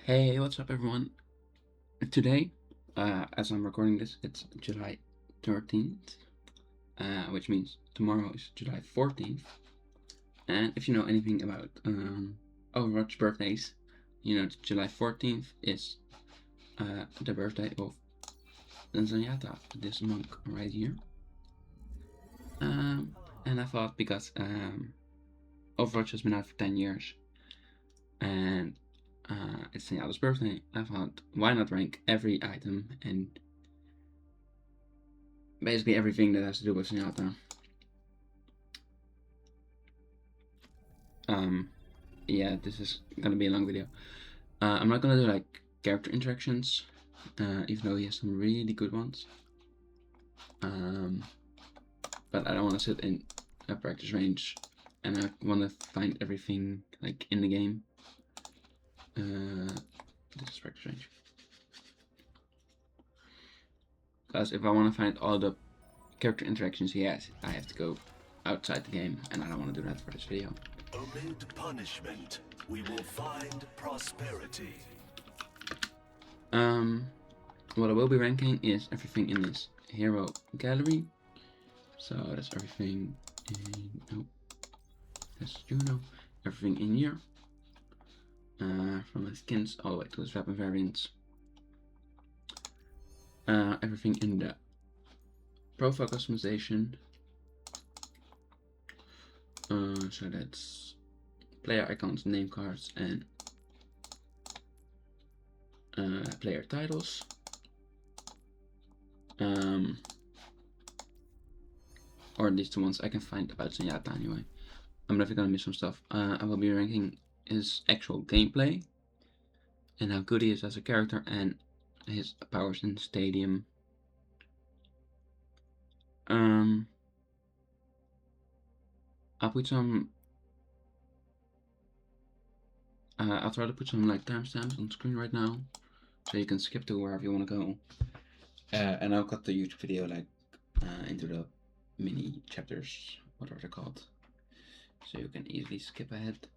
Hey, what's up, everyone? Today, as I'm recording this, it's July 13th, which means tomorrow is July 14th. And if you know anything about Overwatch birthdays, you know July 14th is the birthday of Zenyatta, this monk right here. And I thought because Overwatch has been out for 10 years and it's Zenyatta's birthday, I thought why not rank every item and basically everything that has to do with Zenyatta. Yeah, this is gonna be a long video. I'm not gonna do like character interactions, even though he has some really good ones. But I don't want to sit in a practice range, and I want to find everything like in the game. This is practice range. Because if I want to find all the character interactions he has, I have to go outside the game, and I don't want to do that for this video. Amid punishment, we will find prosperity. What I will be ranking is everything in this hero gallery. So that's everything in, oh, that's Juno, everything in here. From his skins all the way to his weapon variants. Everything in the profile customization. So that's player icons, name cards, and player titles. Or at least the ones I can find about Zenyatta anyway. I'm definitely gonna miss some stuff. I will be ranking his actual gameplay and how good he is as a character and his powers in Stadium. I'll put some. I'll try to put some like timestamps on screen right now, so you can skip to wherever you want to go. And I'll cut the YouTube video like into the mini chapters, whatever they're called, so you can easily skip ahead.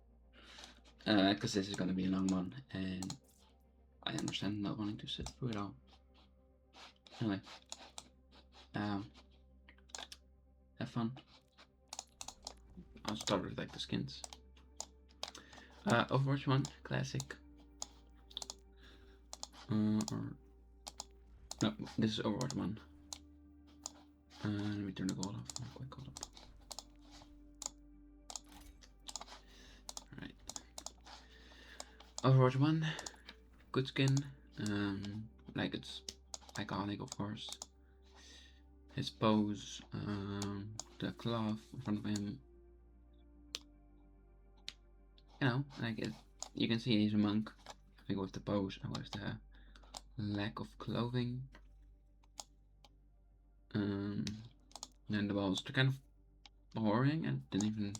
Because this is gonna be a long one, and I understand not wanting to sit through it all. Anyway, have fun. I'll start with like the skins. Overwatch 1 classic. No, this is Overwatch 1. Let me turn the gold off. Not quite gold up. Alright. Overwatch 1. Good skin. Like it's iconic, of course. His pose, the cloth in front of him. You know, like it, you can see he's a monk. I think with the pose and with the lack of clothing. Then the balls, they're kind of boring and didn't even.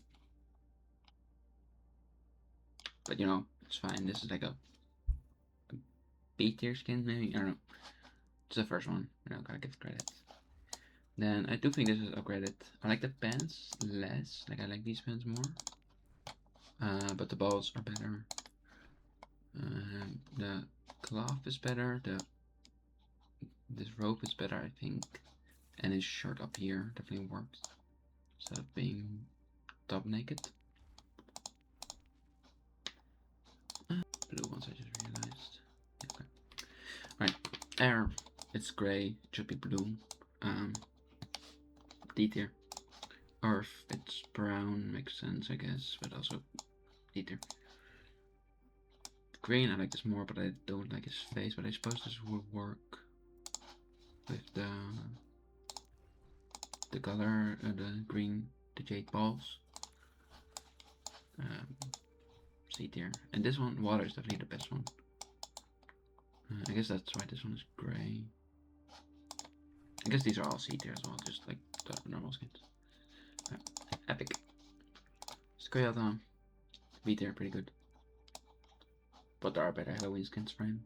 But you know, it's fine. This is like a B tier skin, maybe. I don't know. It's the first one. You know, gotta give credit. Then I do think this is upgraded. I like the pants less. Like I like these pants more. But the balls are better. The cloth is better. This rope is better, I think. And his shirt up here definitely works instead of being top naked. Blue ones I just realized. Okay. Right. Air. It's gray. It should be blue. D tier. Earth. It's brown. Makes sense, I guess. But also D tier. Green. I like this more, but I don't like his face. But I suppose this will work with the color, the green, the jade balls. C tier. And this one, water, is definitely the best one. I guess that's why this one is gray. I guess these are all C tier as well, just like the normal skins. Epic. Zenyatta, B tier, pretty good. But there are better Halloween skins for him.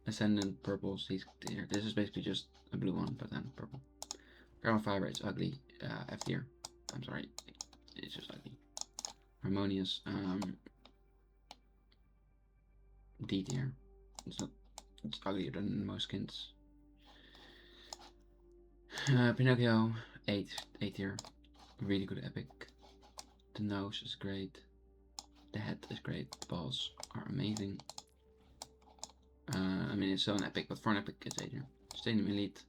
Ascendant, purple, C tier. This is basically just a blue one, but then purple. Carbon fiber, it's ugly. F tier. I'm sorry, it's just ugly. Harmonious. D tier. It's not. It's uglier than most skins. Pinocchio, 8 tier. Really good epic. The nose is great. The head is great. The balls are amazing. I mean, it's so an epic, but for an epic, it's A tier. Stadium Elite,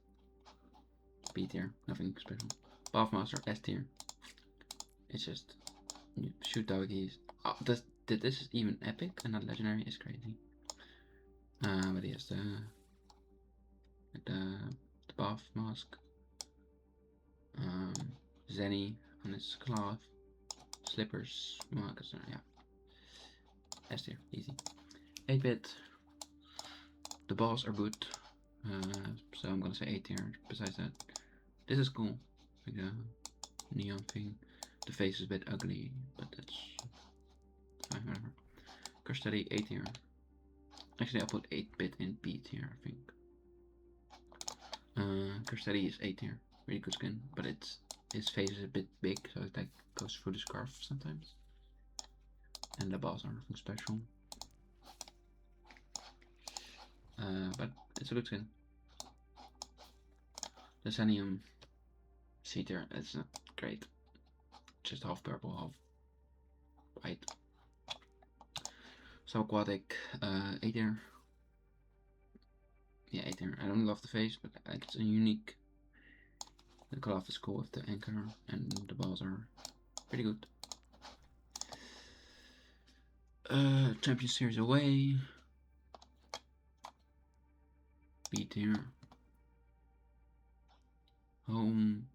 B tier. Nothing special. Pathmaster, S tier. It's just you shoot doggies. Oh, this is even epic and not legendary is crazy. But he has the buff mask. Zenny on his cloth. Slippers. Well, yeah. S tier, easy. 8-bit. The balls are good. So I'm gonna say 8 tier. Besides that, this is cool. Like the neon thing. The face is a bit ugly, but that's fine, whatever. Custody, 8 tier. Actually, I'll put 8-bit in B tier, I think. Custody is 8 tier. Really good skin, but his face is a bit big, so it like goes through the scarf sometimes. And the balls are nothing special. But it's a good skin. The Zenium C tier, it's not great. Just half purple, half white. So aquatic, 8 tier. Yeah, 8 tier. I don't love the face, but it's a unique. The cloth is cool with the anchor, and the balls are pretty good. Champion Series away. B tier. Home.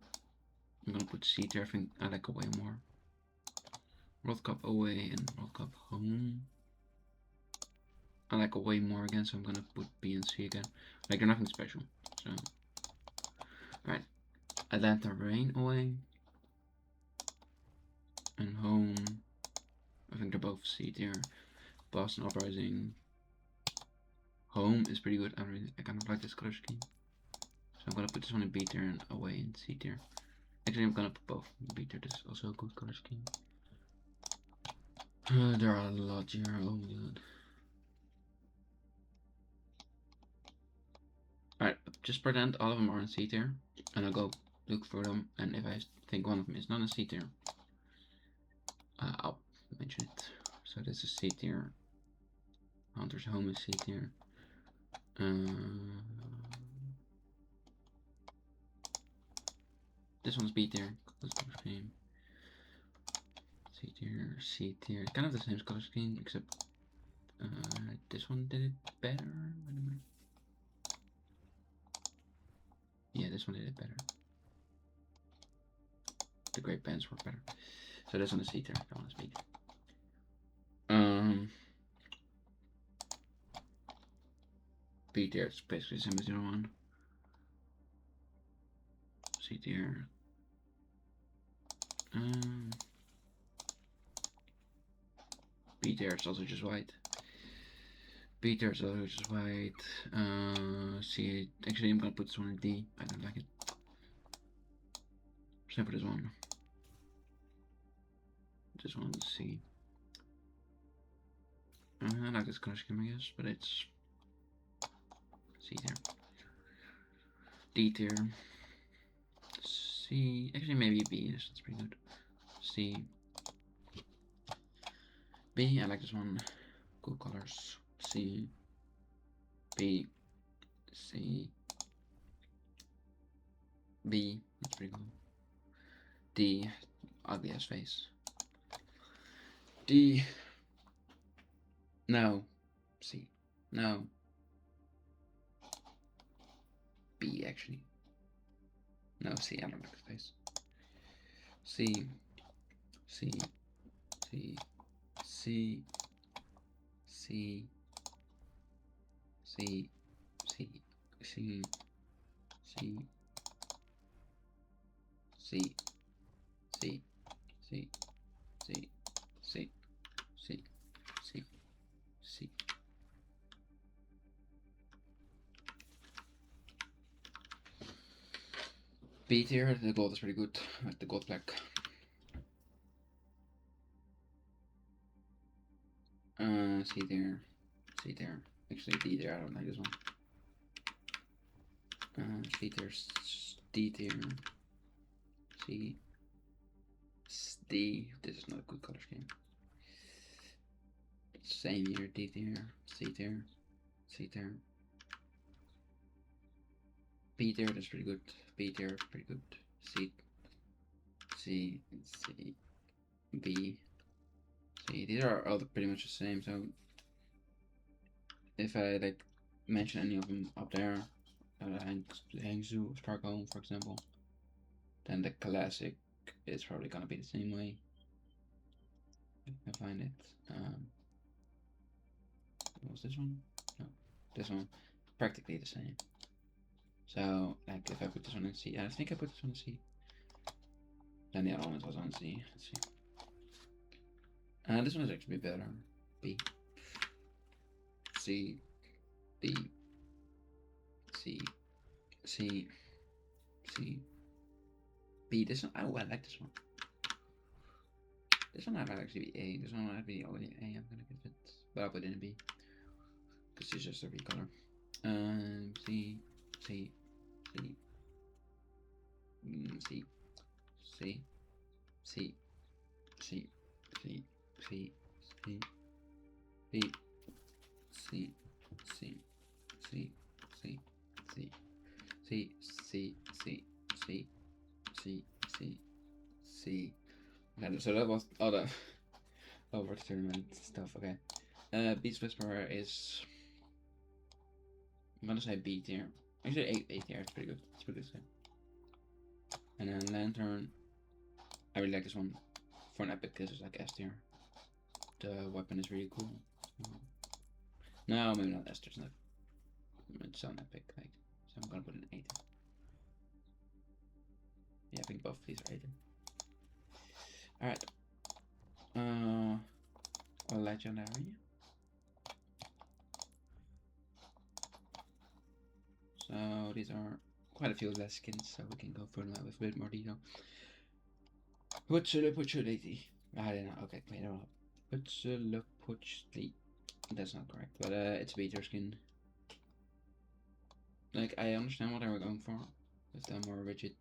I'm gonna put C tier. I think I like away more. World Cup away and World Cup home. I like away more again, so I'm gonna put B and C again. Like they're nothing special. So, alright. Atlanta Rain away. And home. I think they're both C tier. Boston Uprising. Home is pretty good. I kind of like this color scheme. So I'm gonna put this one in B tier and away in C tier. Actually, I'm gonna put both in B tier. This is also a good color scheme. There are a lot here. Oh my god. Alright, just pretend all of them are in C tier. And I'll go look for them. And if I think one of them is not in C tier, I'll mention it. So this is C tier. Hunter's Home is C tier. This one's B tier. C tier, C tier. Kind of the same color scheme, except this one did it better. Yeah, this one did it better. The great pants work better. So this one is C tier. That one is B tier. B tier is basically the same as the other one. C tier. B tier is also just white. B tier is also just white. C. Actually, I'm gonna put this one in D. I don't like it. Same for this one. This one's C. I like this color scheme, I guess, but it's C tier. D tier. C. Actually, maybe B. That's pretty good. C. B. I like this one. Cool colors. C. B. C. B. That's pretty cool. D. Ugly ass face. D. No. C. No. B actually. No, C. I don't like the face. C. C. C. C. C. C. C. C. C. C. C. C. C. C. C. C. C. B tier, the gold is pretty good. I like the gold black. C tier. C tier. Actually, D tier. I don't like this one. C tier, D tier, C, D. This is not a good color scheme. Same here, D tier, C tier, C tier. B tier, that's pretty good. B tier, pretty good. C, C, C, B, C. These are all pretty much the same. So if I like mention any of them up there, Hangzhou, Stockholm, for example, then the classic is probably gonna be the same way. If I can find it. What was this one? No, this one. Practically the same. So, like, if I put this one in C, I think I put this one in C. Then the other one was on C. Let's see. This one is actually better. B. C. B. C. C. C. B. This one, oh, I like this one. This one might actually be A. This one might be already A. I'm gonna give it, but I'll put it in B. Because it's just a recolor. C. C. C. C. C. C. C. C. C. C. B. C. C. C. C. C. C. C. C. C. C. C. C. Okay, so that was all the Overwatch tournament stuff. Okay. Beast Whisperer is, I'm gonna say B tier. Actually, A tier. It's pretty good. It's pretty good. And then Lantern, I really like this one. For an epic, this is like S tier. The weapon is really cool. No, maybe not S tier. It's not. It's on epic, like. So I'm gonna put an A tier. Yeah, I think both of these are A tier. Alright. Legendary. So these are quite a few less skins, so we can go through them with a bit more detail. What should I put? I don't know. Okay, wait, hold up. That's not correct, but it's a beater skin. Like, I understand what they were going for with the more rigid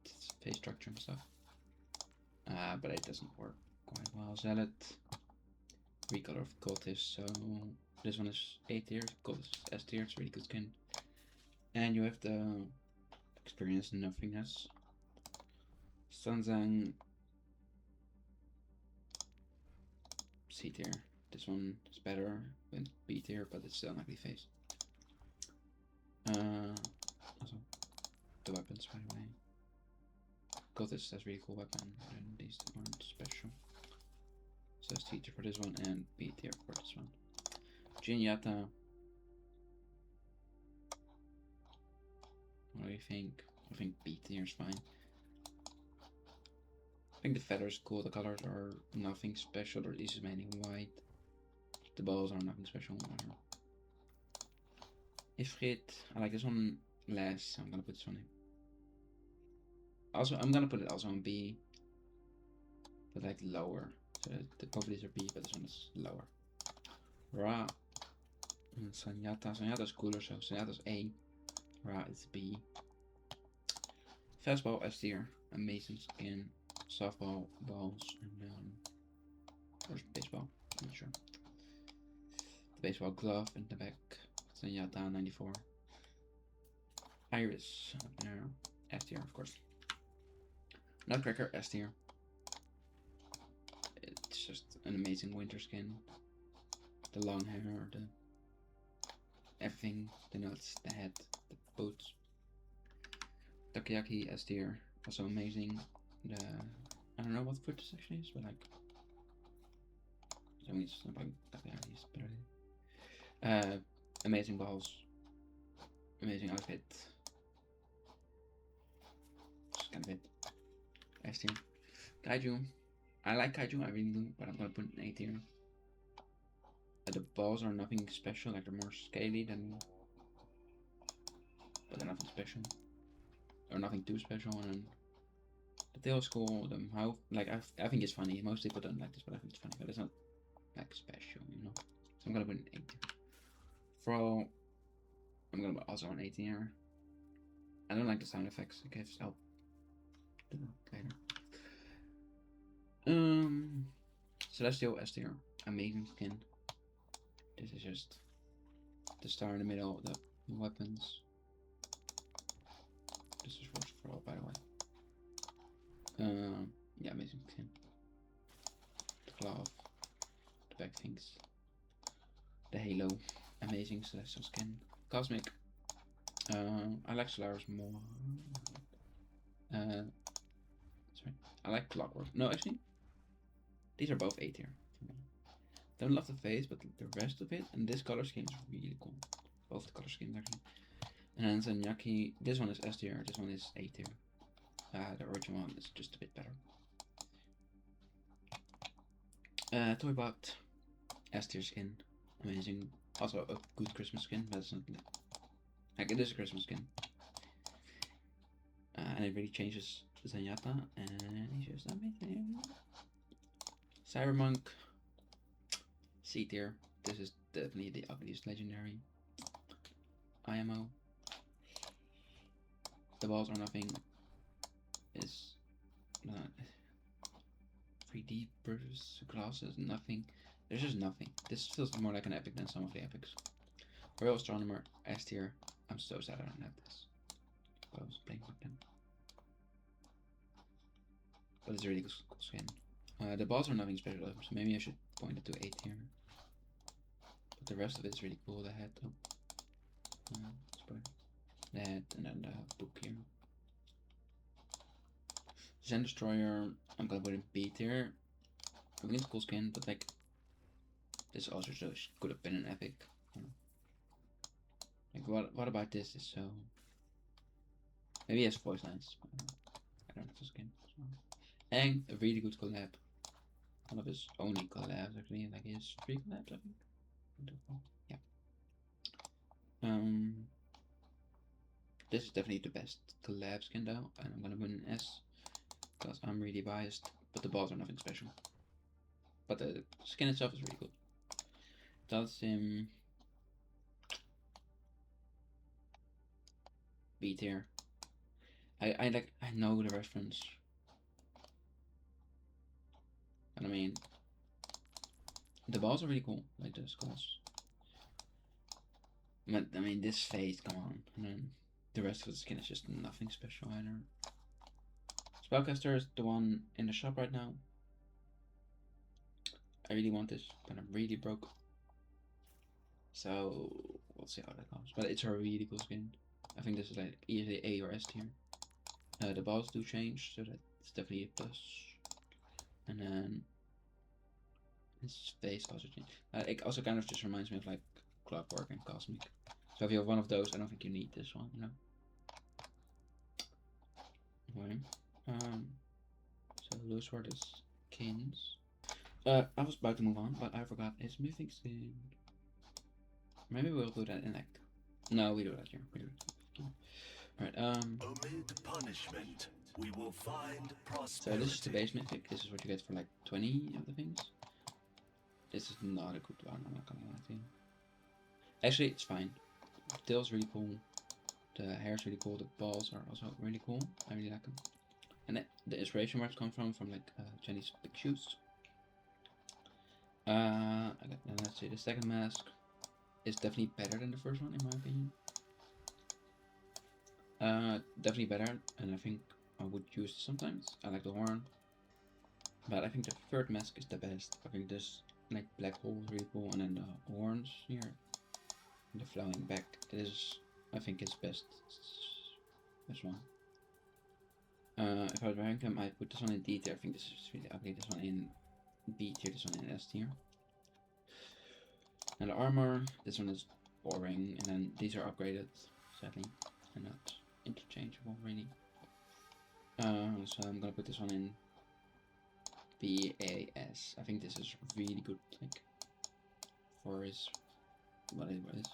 face structure and stuff. But it doesn't work quite well. Zealot, recolor of Cultist, so this one is A tier, Cultist S tier, it's a really good skin. And you have the Experience Nothingness. Sanzang, C tier. This one is better than B tier, but it's still an ugly face. Also, the weapons, by the way. Cultist has really cool weapon, and these two aren't special. So it's C tier for this one and B tier for this one. Zenyatta. What do you think? I think B tier is fine. I think the feather is cool. The colors are nothing special. Or these is mainly white. The balls are nothing special. Whatever. Ifrit. I like this one less. So I'm gonna put this one in. Also, I'm gonna put it also on B. But like lower. So both of these are B, but this one is lower. Ra. And Zenyatta. Zenyatta is cooler, so Zenyatta is A. Ra is B. Fastball S tier. Amazing skin. Softball, balls, and or baseball. I'm not sure. The baseball glove in the back. Zenyatta 94. Iris up there. S tier, of course. Nutcracker S tier. It's just an amazing winter skin. The long hair, the everything, the nuts, the head, the boots. Takoyaki S tier, also amazing. The, I don't know what foot this actually is, but like, I mean, it's not like Takoyaki's better. Amazing balls, amazing outfit. Just kind of it. S tier. Kaiju. I like Kaiju, I really do, but I'm gonna put an A tier. The balls are nothing special, like they're more scaly than, but they're nothing special. Or nothing too special, and then the tail is cool, the mouth, like, I think it's funny. Most people don't like this, but I think it's funny, but it's not, like, special, you know? So I'm gonna put an 8. overall, I'm gonna put also an 18 here. I don't like the sound effects it gives. I'll do that later. Celestial S tier. Amazing skin. This is just the star in the middle, the weapons. This is for all, by the way. Yeah, amazing skin. The glove, the back things, the halo, amazing celestial skin. Cosmic. I like Solaris more. Sorry, I like Clockwork. No, actually, these are both A tier for me. Don't love the face, but the rest of it, and this color scheme is really cool. Both the color schemes actually. And then Zenyatta, this one is S tier, this one is A tier. The original one is just a bit better. Toybot, S tier skin, amazing. Also a good Christmas skin, but it's not like it is a Christmas skin. And it really changes Zenyatta, and he's just amazing. Cybermonk, C tier. This is definitely the ugliest legendary. IMO. The balls are nothing. Is 3D versus glasses, nothing. There's just nothing. This feels more like an epic than some of the epics. Royal Astronomer, S tier. I'm so sad I don't have this. I was playing with them. But it's a really cool skin. The balls are nothing special, so maybe I should point it to A tier. But the rest of it is really cool. The head, the head, and then the book here. Zen Destroyer, I'm gonna put in B tier. I think it's a cool skin, but like this also could have been an epic. Like what about this is so? Maybe he has voice lines. I don't have the skin. So. And a really good collab. One of his only collabs actually, like his 3 collabs I think. Yeah. This is definitely the best collab skin though, and I'm gonna put an S because I'm really biased. But the balls are nothing special. But the skin itself is really good. That's him. B tier. I know the reference. And I mean, the balls are really cool, like the skulls. But I mean, this face, come on. And then the rest of the skin is just nothing special either. Spellcaster is the one in the shop right now. I really want this, but I'm really broke. So we'll see how that goes. But it's a really cool skin. I think this is like either A or S tier. The balls do change, so that's definitely a plus. And then his face also changed. It also kind of just reminds me of like Clockwork and Cosmic. So if you have one of those, I don't think you need this one, you know. Okay. So those were the skins. I was about to move on, but I forgot his mythic skin. Maybe we'll do that in like. No, we do that here. We do it. Alright, Amid punishment, we will find prosperity. So this is the base mythic. This is what you get for like 20 of the things. This is not a good one, I'm not gonna lie to you. Actually, it's fine. The tail's really cool. The hair's really cool. The balls are also really cool. I really like them. And the inspiration where it's come from like Jenny's big shoes. Let's see, the second mask is definitely better than the first one in my opinion. Definitely better, and I think I would use it sometimes. I like the horn, but I think the third mask is the best. I think this like black hole is really cool, and then the horns here, and the flowing back is, I think, it's best. This one. If I was rank them, I'd put this one in D tier. I think this is really ugly. This one in B tier. This one in S tier. And the armor, this one is boring, and then these are upgraded, sadly, and not interchangeable really. So I'm gonna put this one in BAS. I think this is really good, like for his what it is.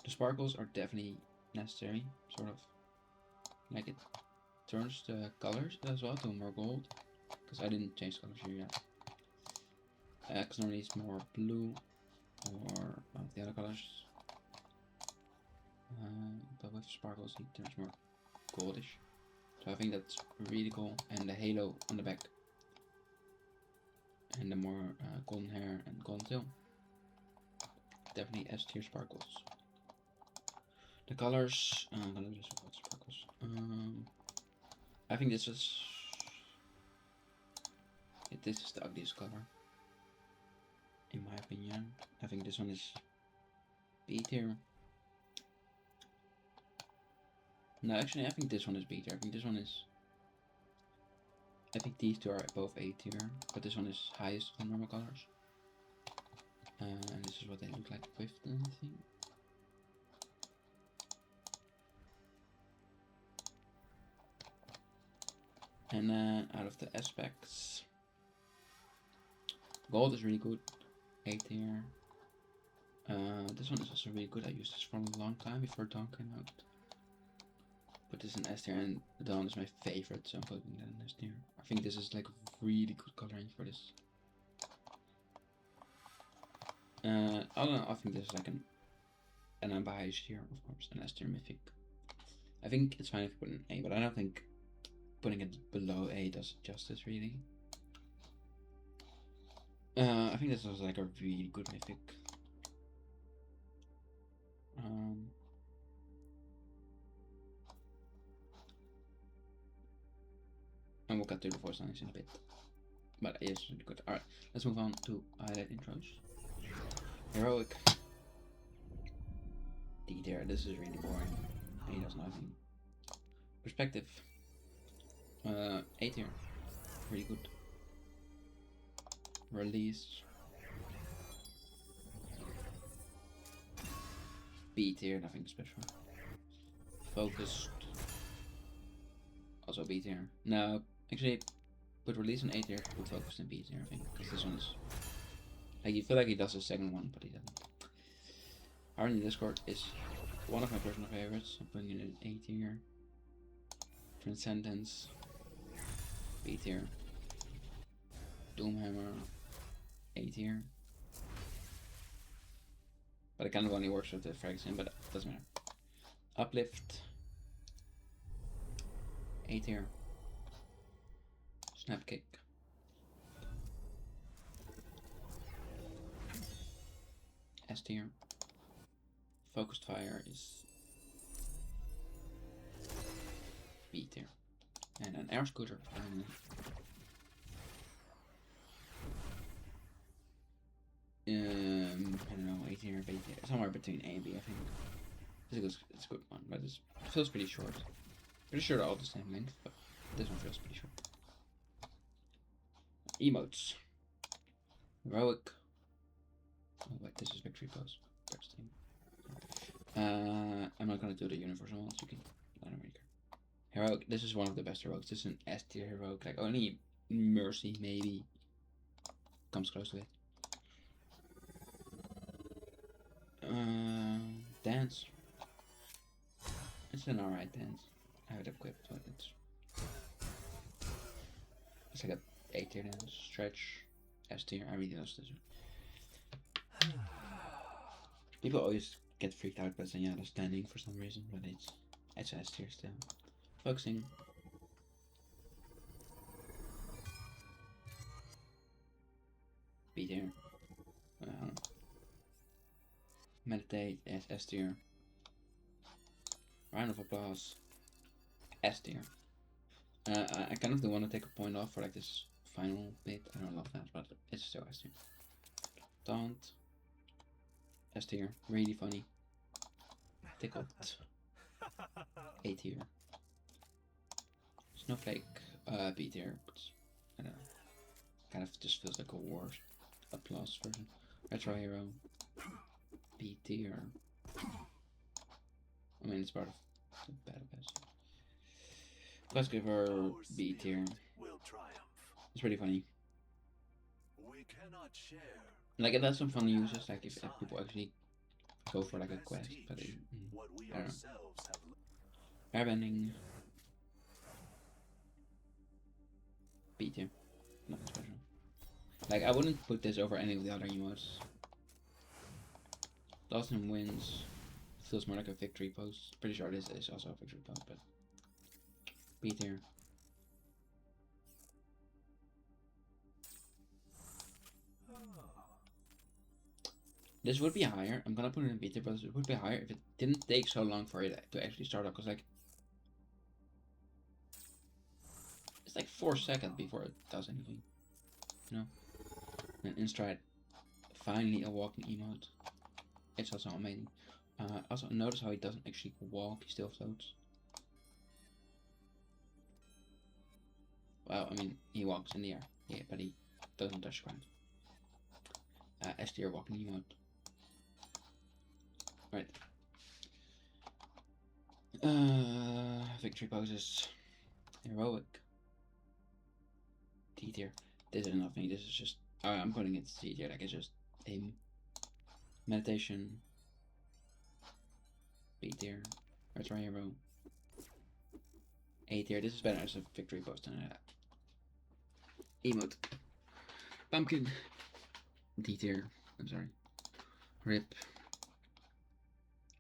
The sparkles are definitely necessary, sort of. Like it turns the colors as well to more gold, because I didn't change colors here yet. Because normally it's more blue. or the other colors. But with sparkles, there's more goldish. So I think that's really cool. And the halo on the back. And the more golden hair and golden tail. Definitely S tier sparkles. The colors, I'm gonna do this without sparkles. I think this is the ugliest color, in my opinion. I think this one is B tier. No, actually, I think this one is B tier. I think this one is. I think these two are both A tier, but this one is highest on normal colors. And this is what they look like with them, I think. And then out of the aspects, gold is really good, A tier. This one is also really good. I used this for a long time before Dawn came out. Put this in S tier, and Dawn is my favorite, so I'm putting that in S tier. I think this is like really good coloring for this. I don't know, I think this is like an unbiased tier, of course, an S tier mythic. I think it's fine if you put an A, but I don't think putting it below A does it justice, really. I think this was like a really good mythic. And we'll get to the voice lines in a bit. But yes, really good. Alright, let's move on to highlight intros. Heroic. D tier, this is really boring. He does nothing. Perspective. A tier. Really good. Release. B tier, nothing special. Focused. Also B tier. No, actually, put release in A tier, put focused in B tier, I think. Because this one is. Like, you feel like he does the second one, but he doesn't. Art in Discord is one of my personal favorites. I'm putting it in A tier. Transcendence. B tier. Doomhammer. A tier. But it kind of only works with the frags in, but it doesn't matter. Uplift. A tier. Snap kick. S tier. Focused fire is B tier. And an air scooter. I don't know, A tier, B tier, somewhere between A and B, I think. It's a good one, but it feels pretty short. Pretty sure they're all the same length, but this one feels pretty short. Emotes. Heroic. Oh wait, this is victory pose. I'm not gonna do the universal ones, you can, I don't really care. Heroic, this is one of the best heroics. This is an S tier heroic, like only Mercy maybe comes close to it. Dance. It's an alright dance. I have it equipped, but it's like a A tier dance. Stretch. S tier. I really love this one. People always get freaked out by Zenyatta standing for some reason, but it's S tier still. Focusing. B tier. Meditate as S tier. Round of applause. S tier. I kind of do want to take a point off for like this final bit. I don't love that, but it's still S tier. Taunt. S tier. Really funny. Tickled. A tier. Snowflake. B tier. I don't know. Kind of just feels like a war applause version. Retro hero. B tier. I mean, it's part of the battle pass. Let's give her B tier. It's pretty funny. We cannot share. Like, it has some fun uses, like if people actually go for like a quest, but I don't know. Airbending. B tier. Nothing special. Like, I wouldn't put this over any of the other emotes. Dawson wins. Feels more like a victory pose. Pretty sure this is also a victory pose, but B tier. This would be higher. I'm gonna put it in B tier, but it would be higher if it didn't take so long for it to actually start up. Cause like it's like 4 seconds before it does anything. You know. And in stride, finally a walking emote. It's also amazing. Also notice how he doesn't actually walk, he still floats. Well, I mean, he walks in the air, yeah, but he doesn't touch ground. S tier walking emote. Right. Victory poses. Heroic. D tier. This is nothing, this is just... I'm putting it C tier, like it's just aim. Meditation. B tier. Retro hero. A tier. This is better as a victory pose than that. Emote. Pumpkin. D tier. I'm sorry. Rip.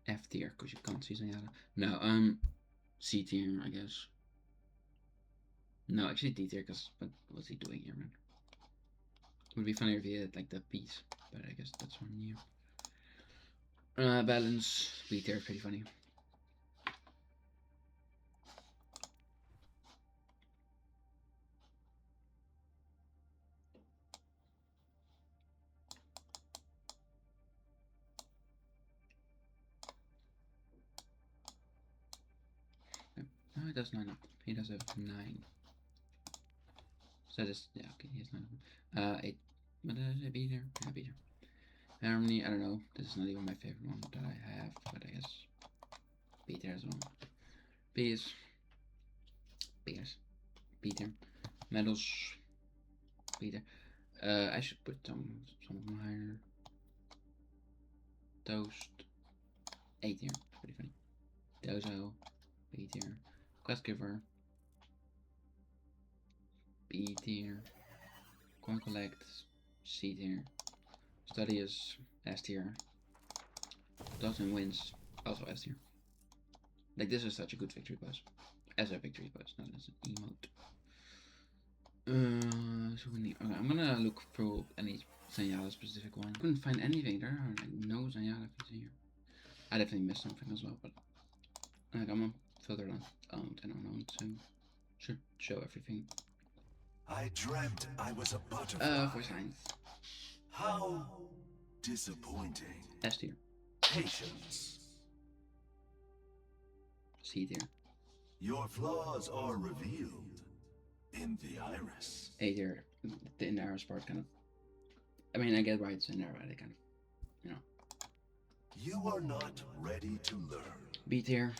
F tier, because you can't see Zenyatta. No, C tier, I guess. No, actually D tier, because what's he doing here, man? It would be funnier if he had like the piece, but I guess that's one year. Balance. B tier, pretty funny. No, he does 9 up. He does a 9. So this, yeah, okay, he has 9 up. 8. But B tier? Yeah, B tier. Harmony, I don't know. This is not even my favorite one that I have, but I guess B tier as well. B is B tier. Medals, B tier. I should put some of them higher. Toast, A tier. Pretty funny. Dozo, B tier. Quest Giver, B tier. Coin Collect, C tier. Study is S tier. Dawson wins, also S tier. Like, this is such a good victory pose. As a victory pose, not as an emote. So we need, okay, I'm gonna look through any Zenyatta specific one. Couldn't find anything. There are like no Zenyatta things here. I definitely missed something as well, but like I'm gonna filter on owned and unowned, so should show everything. I dreamt I was a butterfly. Voice lines. How disappointing. S tier. Patience. C tier. Your flaws are revealed in the iris. A tier. The in the iris part kind of. I mean, I get why it's in there, right? It kind of, you know. You are not ready to learn. B tier.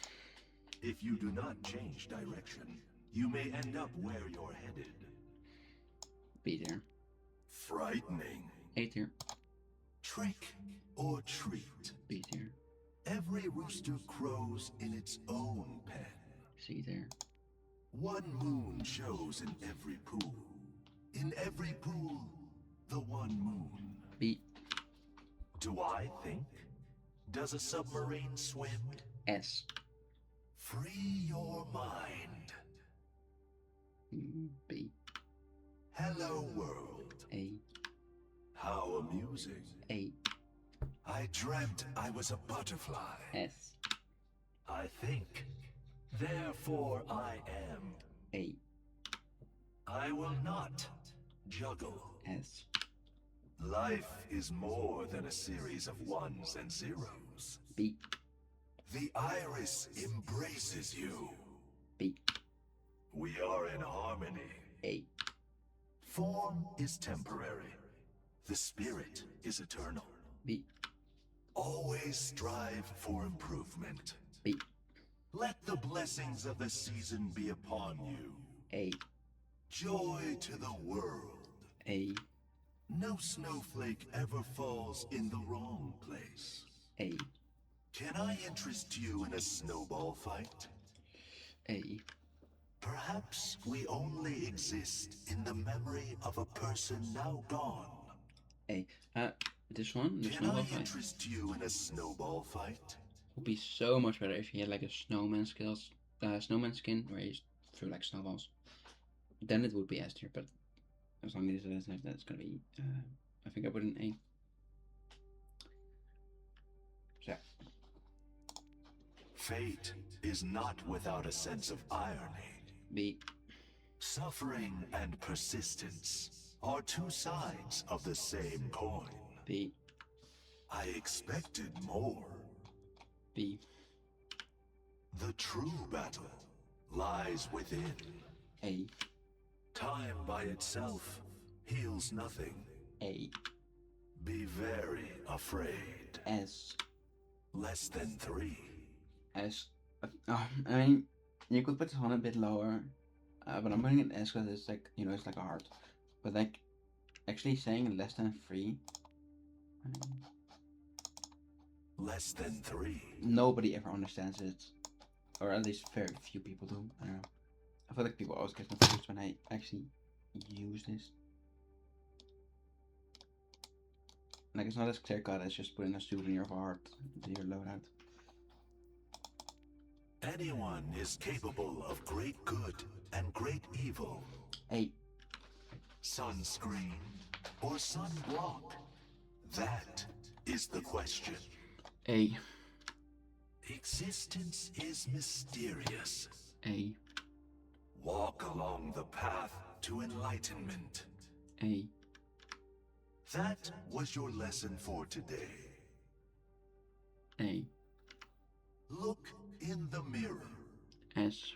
If you do not change direction, you may end up where you're headed. B tier. Frightening. A tier. Trick or treat. B tier. Every rooster crows in its own pen. C tier. One moon shows in every pool. In every pool, the one moon. B. Do I think? Does a submarine swim? S. Free your mind. B. Hello, world. A. How amusing. A. I dreamt I was a butterfly. S. I think. Therefore I am. A. I will not juggle. S. Life is more than a series of ones and zeros. B. The iris embraces you. B. We are in harmony. A. Form is temporary. The spirit is eternal. B. Always strive for improvement. B. Let the blessings of the season be upon you. A. Joy to the world. A. No snowflake ever falls in the wrong place. A. Can I interest you in a snowball fight? A. Perhaps we only exist in the memory of a person now gone. A. This one, the Can snowball I fight, interest you in a snowball fight? would be so much better if he had like a snowman skin where he threw like snowballs. Then it would be S tier, but as long as it doesn't have that, it's gonna be. I think I put an A. So. Fate is not without a sense of irony. B. Suffering and persistence are two sides of the same coin. B. I expected more. B. The true battle lies within. A. Time by itself heals nothing. A. Be very afraid. S. Less than 3. S. I mean, you could put this one a bit lower, but I'm putting it S because it's like, you know, it's like a heart. But like, actually saying less than 3, I mean, Less than 3. nobody ever understands it, or at least very few people do. I don't know. I feel like people always get confused when I actually use this. Like, it's not as clear cut as just putting a souvenir of a heart to your loadout. Anyone is capable of great good and great evil. A. Sunscreen or sunblock? That is the question. A. Existence is mysterious. A. Walk along the path to enlightenment. A. That was your lesson for today. A. Look in the mirror. S.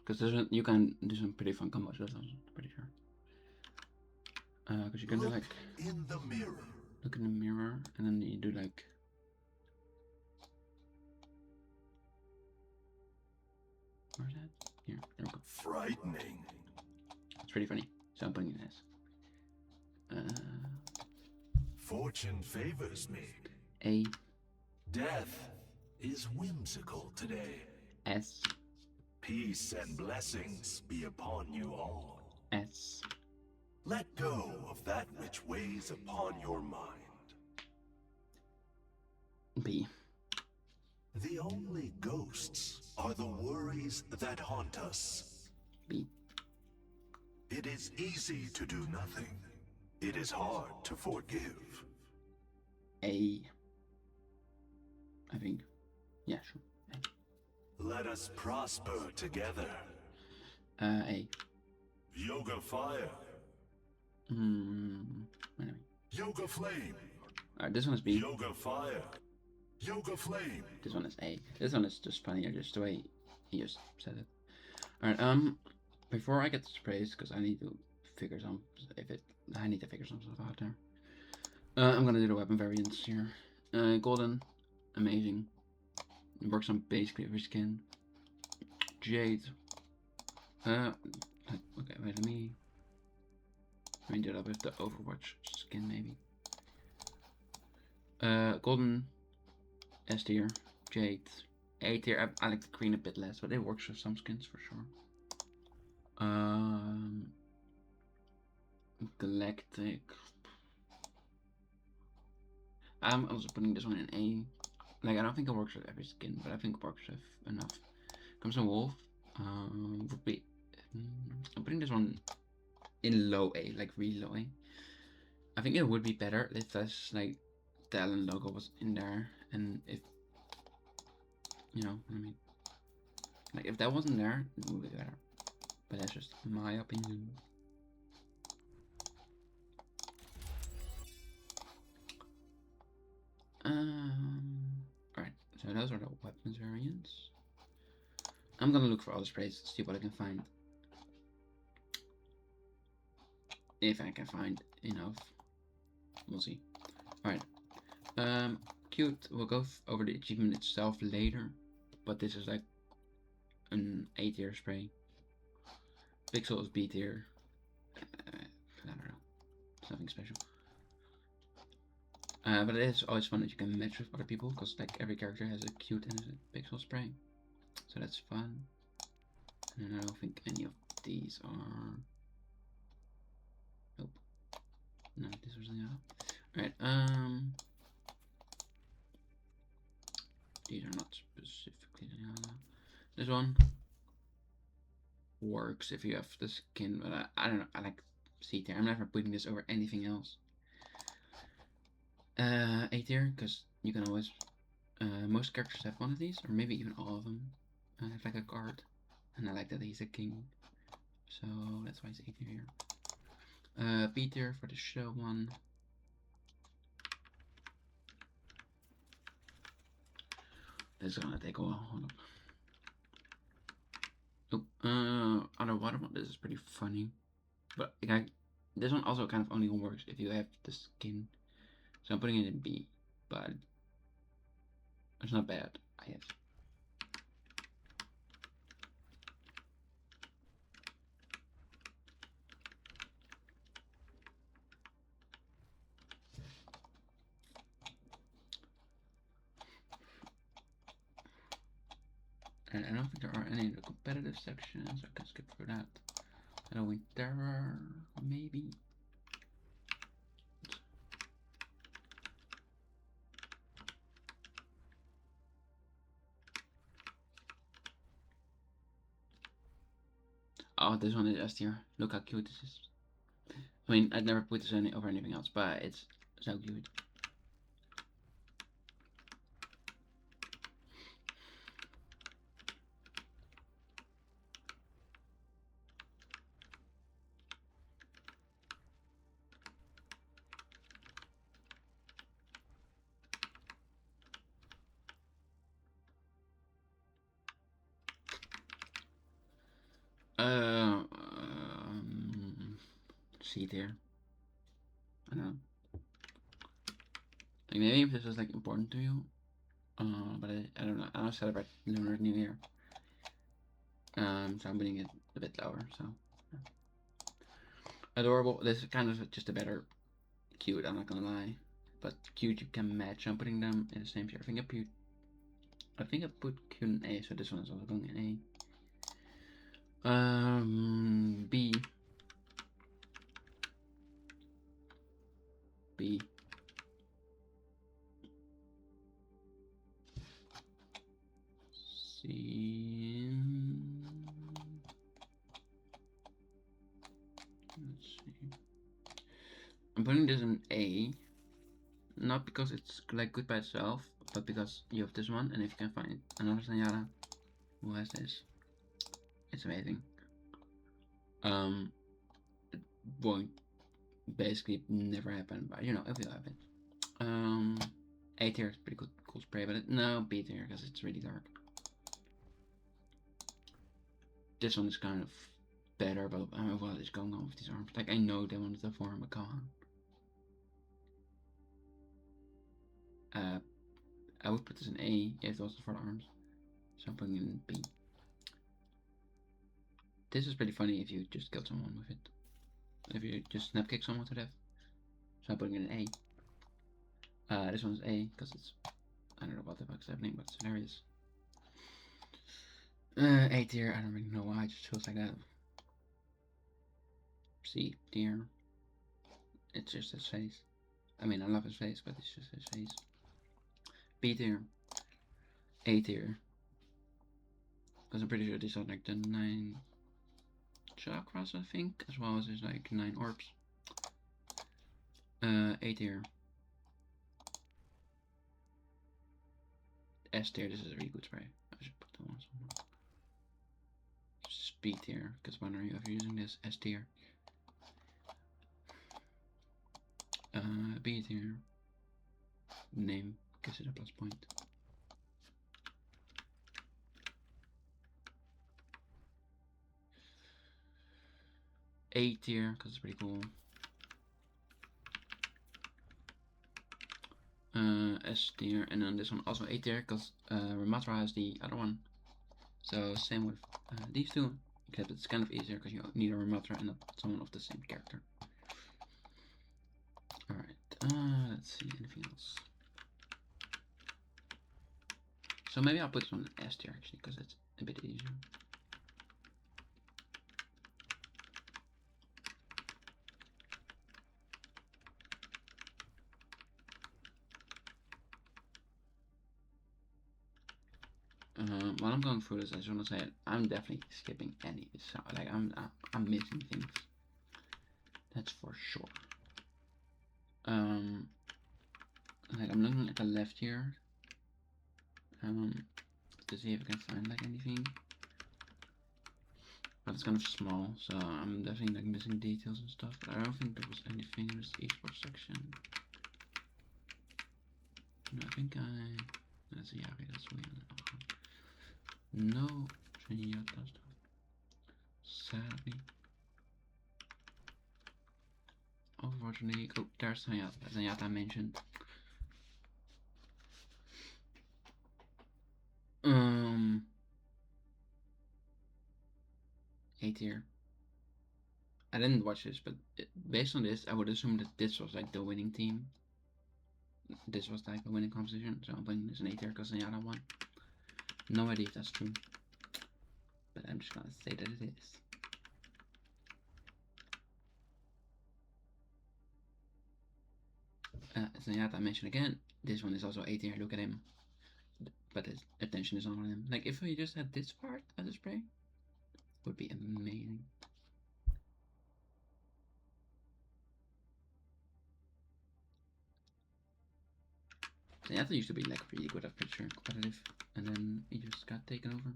Because you can do some pretty fun combos with those, I'm pretty sure. Because you can do Look like, in the mirror. look in the mirror, and then you do like, where's that? Here, there we go. Frightening. It's pretty funny, so I'm putting it S. Fortune favors me. A. Death is whimsical today. S. Peace and blessings be upon you all. S. Let go of that which weighs upon your mind. B. The only ghosts are the worries that haunt us. B. It is easy to do nothing. It is hard to forgive. A. I think. Yeah, sure. Let us prosper together. A. Yoga fire. Anyway. Yoga flame. Alright, this one is B. Yoga fire. Yoga flame. This one is A. This one is just funnier, just the way he just said it. Alright, before I get to sprays, because I need to figure some, I need to figure some stuff out there. I'm gonna do the weapon variants here. Golden, amazing. It works on basically every skin. Jade. Okay, wait, let me do that with the Overwatch skin, maybe. Golden, S tier. Jade, A tier. I like the green a bit less, but it works with some skins for sure. Galactic. I'm also putting this one in A. Like, I don't think it works with every skin, but I think it works with enough. Comes a wolf. Would be. I'm putting this one in low A, like really low A. I think it would be better if this like the Allen logo was in there, and if you know what I mean. Like if that wasn't there, it would be better. But that's just my opinion. Alright, so those are the weapons variants. I'm gonna look for other sprays, see what I can find. If I can find enough. We'll see. Alright. Cute, we'll go over the achievement itself later. But this is like an A tier spray. Pixel is B tier. I don't know. It's nothing special. But it is always fun that you can match with other people, because like every character has a cute and a pixel spray. So that's fun. And I don't think any of these are... Nope. No, this was Zenyatta. Right, these are not specifically Zenyatta. This one works if you have the skin, but I don't know, I like C tier. I'm never putting this over anything else. A tier, because you can always, most characters have one of these, or maybe even all of them. Have like a card, and I like that he's a king, so that's why it's A tier here. B tier for the show one. This is gonna take a while. Hold up. Oh, underwater one. This is pretty funny, but like, this one also kind of only works if you have the skin. So I'm putting it in B, but it's not bad, I guess. And I don't think there are any in the competitive section, so I can skip through that. Halloween Terror, maybe. Oh, this one is S tier. Look how cute this is. I mean, I'd never put this over anything else, but it's so cute. C tier. I don't know. Like maybe if this is like important to you, but I don't know. I don't celebrate Lunar New Year. So I'm putting it a bit lower. So adorable. This is kind of just a better cute. I'm not gonna lie, but cute you can match. I'm putting them in the same tier. I think I put cute in A, so this one is also going in A. B. B. C. Let's see. I'm putting this in A, not because it's like good by itself, but because you have this one, and if you can find another Zenyatta who has this, it's amazing. It won't basically never happen, but you know, if you have it. A tier is pretty good, cool spray, but no, B tier because it's really dark. This one is kind of better, but I don't know what is going on with these arms. Like I know they wanted to form a Khan. I would put this in A if it was for the arms. So I'm putting it in B. This is pretty funny if you just kill someone with it. If you just snap kick someone to death. So I'm putting it in A. This one's A because it's, I don't know what the fuck's happening, but it's hilarious. A tier, I don't really know why, it just feels like that. C tier. It's just his face. I mean, I love his face, but it's just his face. B tier. A tier. Because I'm pretty sure these are like the 9 chakras, I think, as well as there's like 9 orbs. A tier. S tier, this is a really good spray. I should put that one somewhere. B tier, because when are you ever using this? S tier. B tier. Name gives it a plus point. A tier, because it's pretty cool. S tier, and then this one also A tier, because Ramatra has the other one. So same with these two, except it's kind of easier because you need a Ramatra and not someone of the same character. Alright, let's see, anything else? So maybe I'll put this one in S tier actually, because it's a bit easier. While I'm going through this, I just want to say I'm definitely skipping any. So, like I'm missing things. That's for sure. Like I'm looking at the left here. To see if I can find like anything. But it's kind of small, so I'm definitely like missing details and stuff. But I don't think there was anything in this esports section. No, I think that's yeah, okay, that's weird. No Zenyatta stuff. Sadly. Overwatch League. Oh, there's Zenyatta. Zenyatta I mentioned. A tier. I didn't watch this, but based on this, I would assume that this was like the winning team. This was like a winning competition, so I'm putting this in A tier because Zenyatta won. No idea if that's true, but I'm just gonna say that it is. Zenyatta I mentioned again. This one is also A tier. Look at him, but his attention is on him. Like if we just had this part as a spray, would be amazing. Zenyatta used to be like really good at picture competitive, and then he just got taken over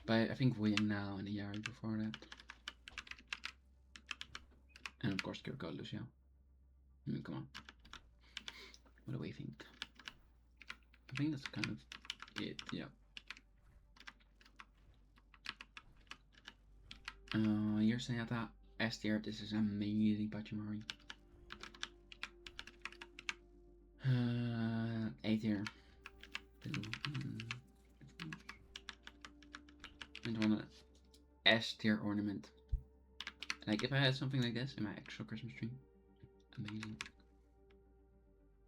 by I think William now and the year before that, and of course Kirko Lucio. I mean, come on. What do we think? I think that's kind of it. Yeah. Here's Zenyatta. S tier. This is amazing Pachimari. A tier. And one S tier ornament. Like if I had something like this in my actual Christmas tree, amazing.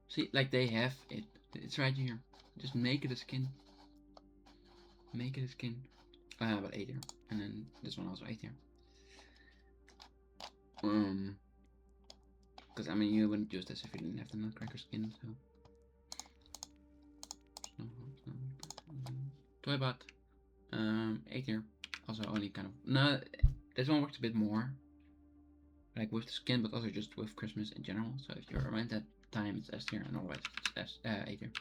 See, like they have it. It's right here. Just make it a skin. Make it a skin. But A tier. And then this one also A tier. Because I mean you wouldn't use this if you didn't have the Nutcracker skin, so. Toybot. A tier. Also only kind of no. This one works a bit more. Like with the skin, but also just with Christmas in general. So if you're around that time, it's S tier, and otherwise it's A tier.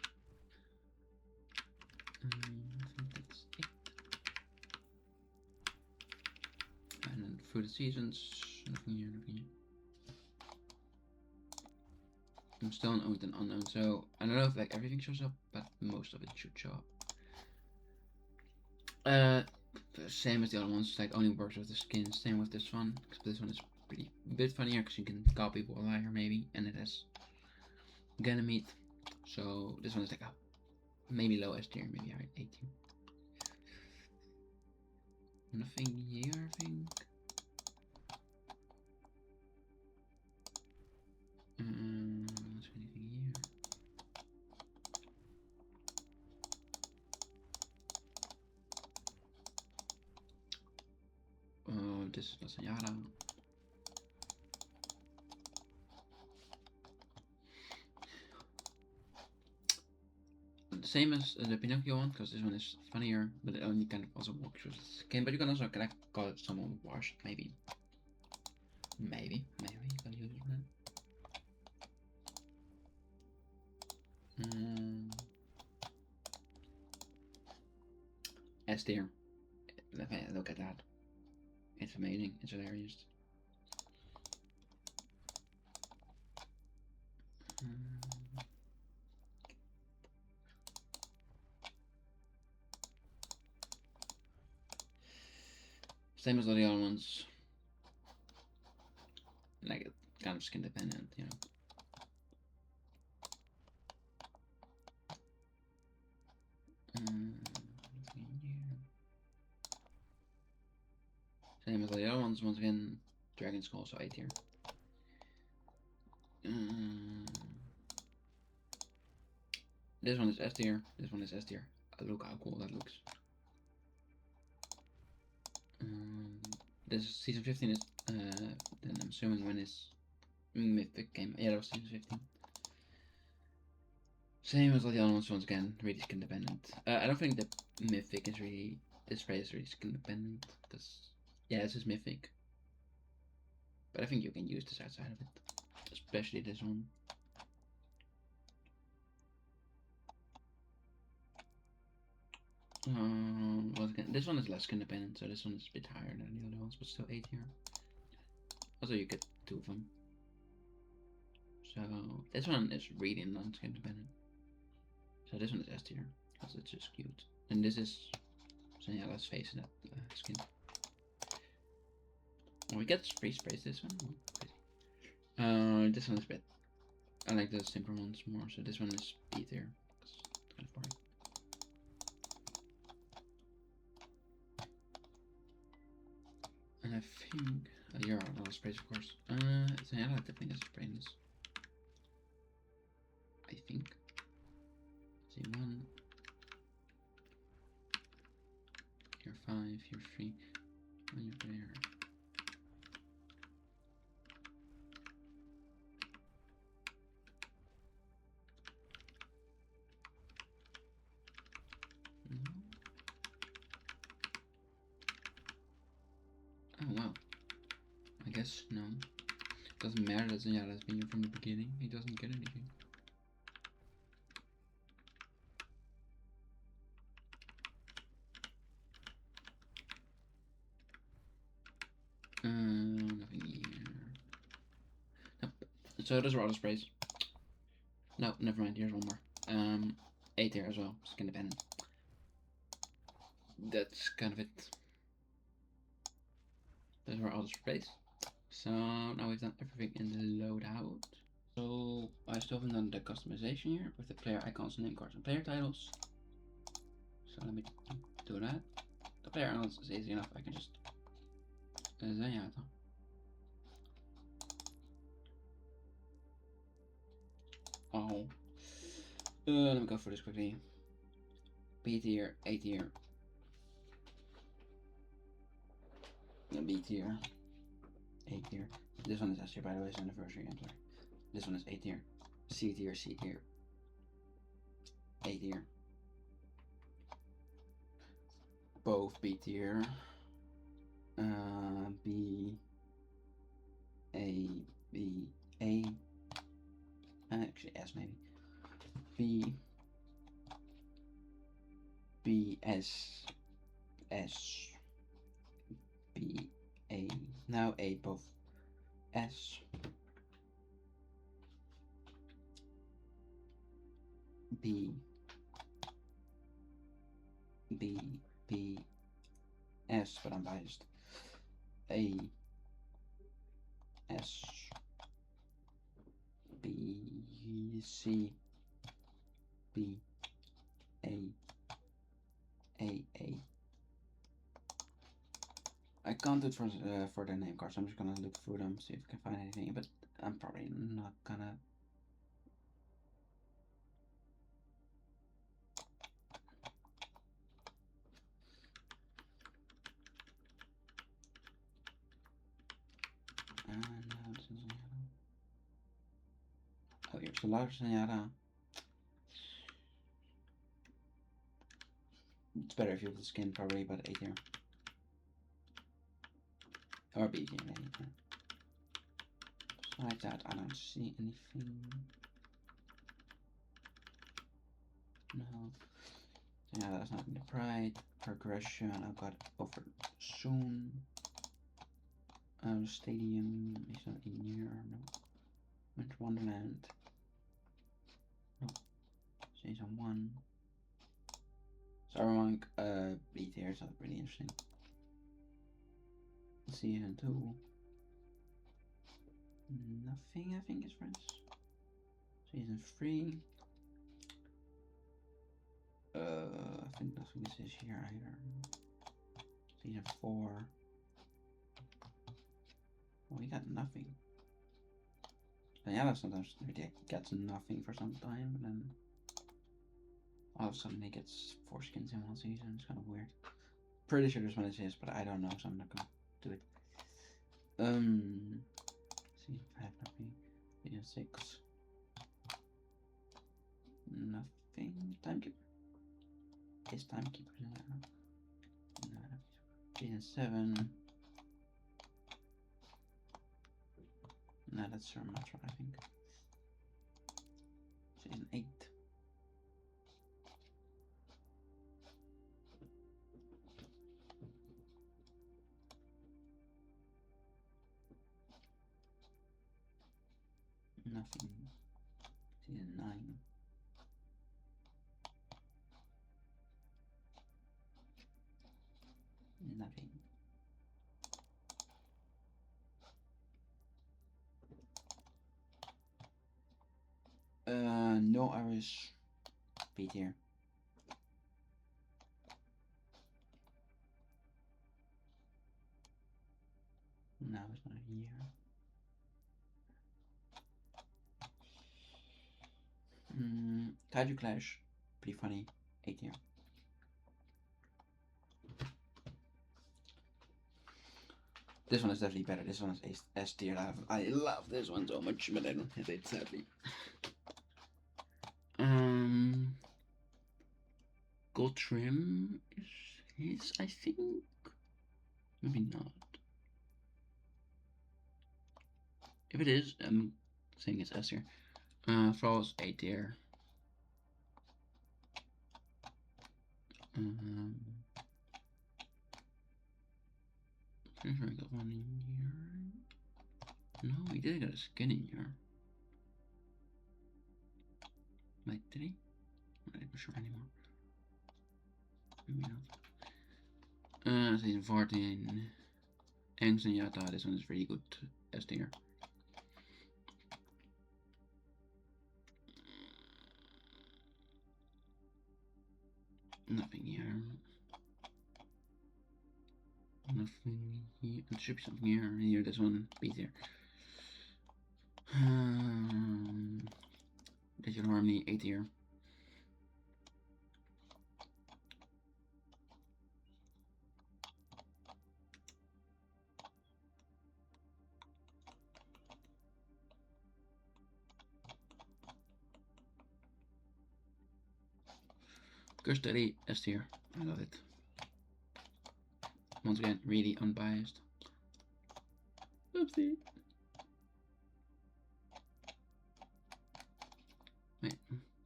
I think that's it. And then through the seasons, nothing here, nothing here. I'm still unknown and unknown, so I don't know if like everything shows up, but most of it should show up. Same as the other ones, like only works with the skins. Same with this one, because this one is pretty a bit funnier because you can call people a liar maybe, and it has Ganymede. So this one is like a maybe low S tier, maybe high A tier. Nothing here, I think. Is there anything here? This is the Zenyatta. Same as the Pinocchio one, because this one is funnier, but it only kind of also works with the skin. But you can also kind of call it someone washed, maybe. Maybe you can use that. S tier. Look at that. It's amazing. It's hilarious. Same as all the other ones. Like it's kind of skin dependent, you know. Same as all the other ones. Once again, Dragon Skull, so A tier. This one is S tier. This one is S tier. Look how cool that looks. This season 15 is then I'm assuming when his mythic came. Yeah, that was season 15. Same as all the other ones once again, really skin dependent. I don't think the mythic is really, this spray is really skin dependent, because, yeah, it's just mythic. But I think you can use this outside of it, especially this one. Once again, this one is less skin dependent, so this one is a bit higher than the other ones, but still 8 here. Also, you get 2 of them. So, this one is really non-skin dependent. So this one is S tier, because it's just cute. And this is Zenyatta's face in that skin. Oh, we get free sprays this one. This one is bad. I like the simpler ones more, so this one is B tier. It's kind of boring. And I think here are all sprays, of course. Zenyatta definitely has a spray in this. I think. See, 1. Here 5, here 3. When you're there. Oh wow. I guess no. Doesn't matter that Zenyatta has been here from the beginning. He doesn't get anything. Nothing here. Nope. So those are all the sprays. No, never mind. Here's one more. 8 here as well. Skin dependent. That's kind of it. Those were all the sprays. So now we've done everything in the loadout. So I still haven't done the customization here with the player icons, name cards, and player titles. So let me do that. The player icons is easy enough. I can just Zenyatta. Oh. Let me go for this quickly. B tier, A tier. B tier. A tier. This one is S tier, by the way, it's anniversary. I'm sorry. This one is A tier. C tier, C tier. A tier. Both B tier. B. A. B. A. Actually, S maybe. B. B. S. S. B. A. Now A both. S. B. B. B. S, but I'm biased. A. S. B. C. B. A. A. A. I can't do it for the name cards. I'm just gonna look through them, see if I can find anything. But I'm probably not gonna. No, this is Zenyatta. Oh, here's the large Zenyatta. It's better if you have the skin, probably, but A tier. Or B tier, maybe. Besides that, I don't see anything. No. Yeah, that's not in the pride. Progression, I've got over soon. Stadium is not in here. No. Winter Wonderland. No. Season 1. Cyberpunk, B tier is not really interesting. Season 2. Nothing, I think, is friends. Season 3. I think nothing is here either. Season 4. Well, we got nothing. And yeah, sometimes really gets nothing for some time, and then all of a sudden he gets 4 skins in one season. It's kind of weird. Pretty sure this one is, but I don't know, so I'm not gonna do it. Season 5 nothing. Season 6. Nothing. Timekeeper. Is Timekeeper there? No. Season 7. No, that's Sumatra, I think. Season 8. Nothing. Season 9. Nothing. No Irish B tier. No, it's not here. Kaiju Clash, pretty funny. A tier. This one is definitely better. This one is S tier. I love this one so much, but I don't have it sadly. Gold Trim is his, I think. Maybe not. If it is, I'm saying it's S tier. Falls A tier. Pretty sure I got one in here. No, he did get a skin in here. Wait, did he? I'm not even sure anymore. Maybe not. Season 14. And Zenyatta, this one is really good S tier. Nothing here. Nothing here. There should be something here. Here, this one, B tier. Digital Harmony, A tier. Curse Daddy, S tier. I love it. Once again, really unbiased. Oopsie. Wait,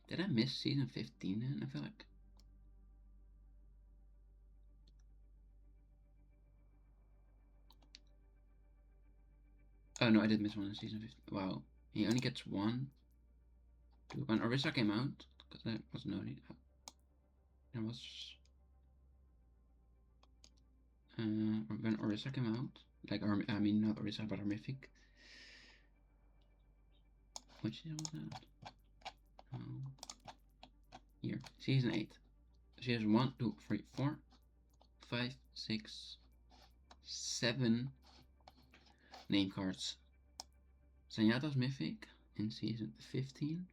did I miss season 15 then? I feel like. Oh no, I did miss one in season 15. Wow, he only gets one. When Orisa came out, because I was noting. There was. When Orisa came out, like, I mean, not Orisa, but Horrific. Which season was that? Here, season 8. She has 1, 2, 3, 4, 5, 6, 7 name cards. Zenyatta's Mythic in season 15.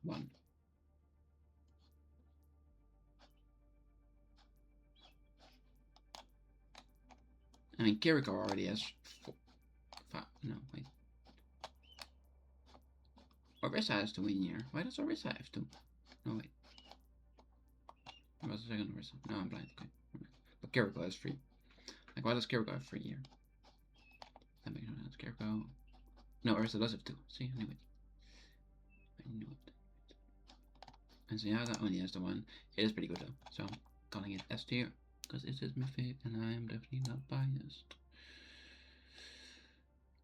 1. I mean, Kiriko already has 4. 5. No, wait. Orisa has to win here. Why does Orisa have to? No, wait. What was the second Orisa? No, I'm blind. Okay. But Kiriko has 3. Like, why does Kiriko have 3 here? That makes no sense. Kiriko. No, Orisa does have 2. See, I knew it. I knew it. And Zenyatta only has the 1. It is pretty good though. So I'm calling it S tier. Because it is Mythic and I am definitely not biased.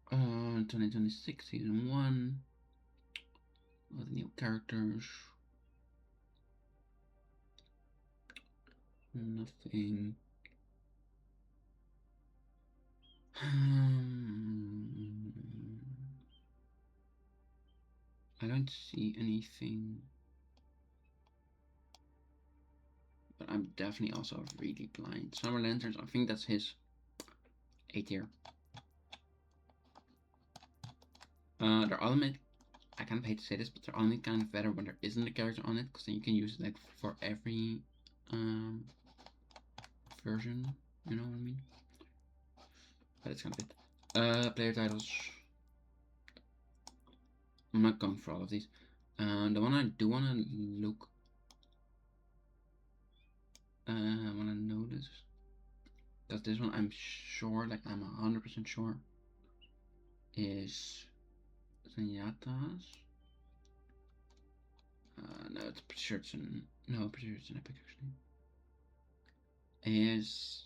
2026 season 1. All the new characters. Nothing. I don't see anything. But I'm definitely also really blind. Summer Lanterns, I think that's his A tier. Their ultimate, I kind of hate to say this, but their ultimate kind of better when there isn't a character on it, because then you can use it like for every version, you know what I mean? But it's kind of it. Player titles. I'm not going for all of these. The one I do want to look, I want to notice, because this one I'm sure, like I'm 100% sure, is Zenyatta's. No, it's pretty sure it's an, no, pretty sure it's an epic actually. Is,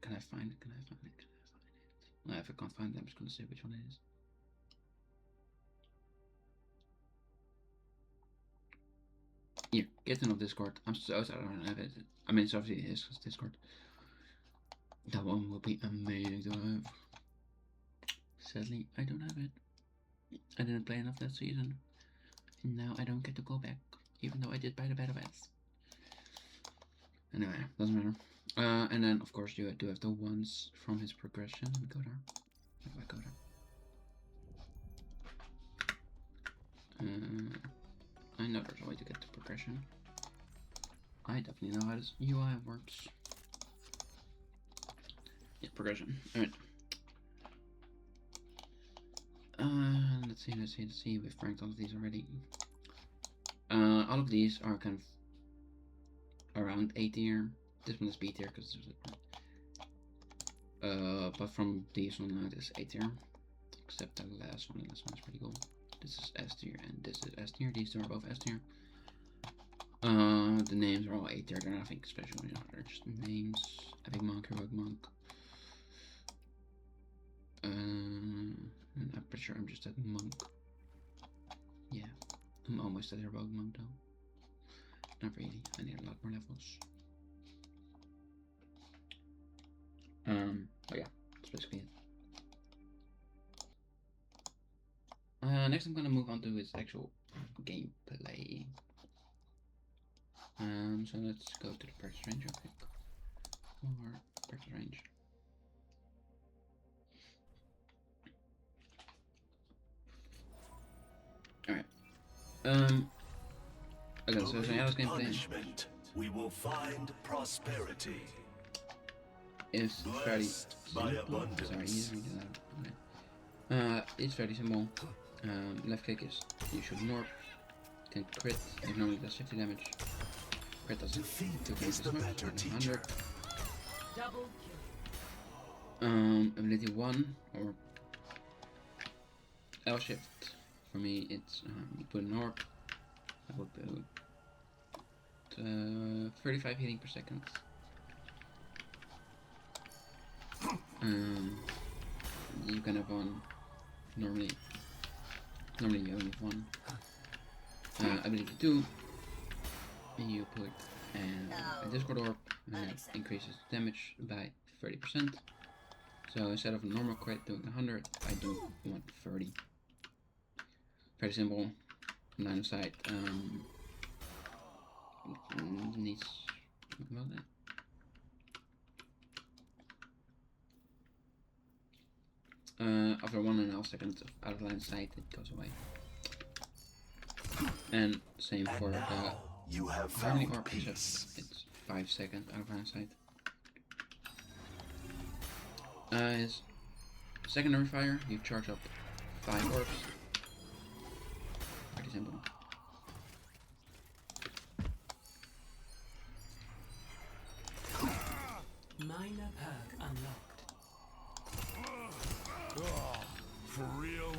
can I find it? Can I find it? Can I find it? Well, if I can't find it, I'm just gonna say which one it is. Here, get in of Discord. I'm so sad I don't have it. I mean, it's obviously his Discord. That one will be amazing to have. Sadly, I don't have it. I didn't play enough that season. And now I don't get to go back, even though I did buy the Battle Pass. Anyway, doesn't matter. And then, of course, you do have the ones from his progression. Let me go there. How do I go there? I know there's a way to get to progression. I definitely know how this UI works. Yeah, progression. Alright. Let's see. We've ranked all of these already. All of these are kind of around A tier. This one is B tier because but from these one it is A tier. Except the last one. This one is pretty cool. This is S tier and this is S tier. These two are both S tier. The names are all A tier. They're nothing special. You know, they're just names. Epic Monk, Heroic Monk. I'm pretty sure I'm just at Monk. Yeah, I'm almost at Heroic Monk though. Not really. I need a lot more levels. But yeah, that's basically it. Next I'm gonna move on to his actual gameplay. So let's go to the practice range real quick. Or practice range. Alright. Okay, so Zenyatta's gameplay. Punishment, we will find prosperity. Is fairly by simple. abundance. Sorry, he's reading that. Okay. It's fairly simple. Left click is you should norp. Can crit. It normally does 50 damage. Crit does Defeat 2 is the much, better 100. teacher. Double kill. Ability 1 or L shift. For me, it's you put an orb. I would put 35 hitting per second. You can have one. Normally you only have one. Ability 2. You put a Discord orb and it increases damage by 30%. So instead of a normal crit doing 100, I do want 30. Very simple. Line of sight. Needs about that. After 1.5 seconds of out of line of sight, it goes away. And same for the You have harmony found orb, peace. it's 5 seconds out of line of sight. His secondary fire, you charge up 5 orbs. Pretty simple. Minor perk unlocked. For real?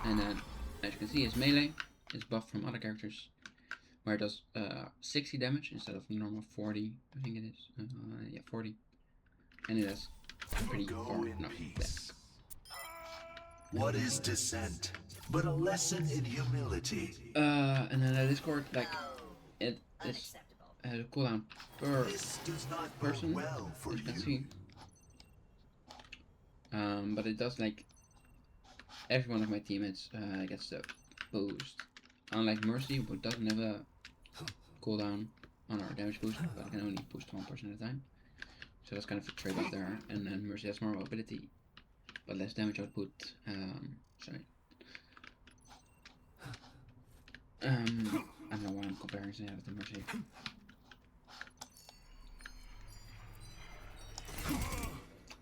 And then, as you can see, his melee is buffed from other characters, where it does 60 damage instead of normal 40, I think it is. Yeah, 40. And it has pretty far enough back. What is dissent? But a lesson in humility. And then the Discord, like, it is has a cooldown per This does not go person, well for as you can you. see. But it does, like, every one of my teammates gets the boost. Unlike Mercy, which doesn't have a cooldown on our damage boost, but it can only boost one person at a time. So that's kind of a trade-off there. And then Mercy has more mobility, but less damage output. Sorry. I don't know why I'm comparing Zenyatta to Mercy.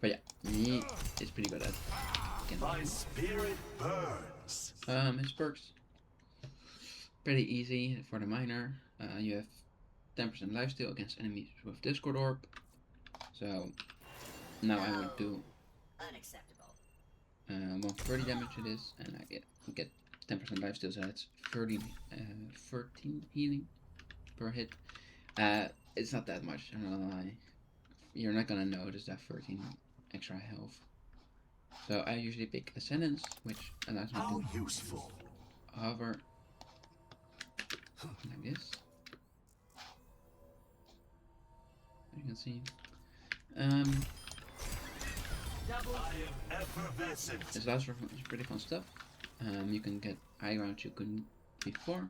But yeah, he is pretty good at My spirit burns. his perks. pretty easy for the miner. You have 10% lifesteal against enemies with Discord Orb. So now I would do Unacceptable. 130 damage it is, and I get 10% lifesteal, so that's 13 healing per hit. It's not that much, I'm not gonna lie. You're not gonna notice that 13 extra health. So I usually pick Ascendance, which allows me How to useful. hover like this. As you can see. Double I am effervescent. This allows for pretty fun stuff. You can get high ground you couldn't before.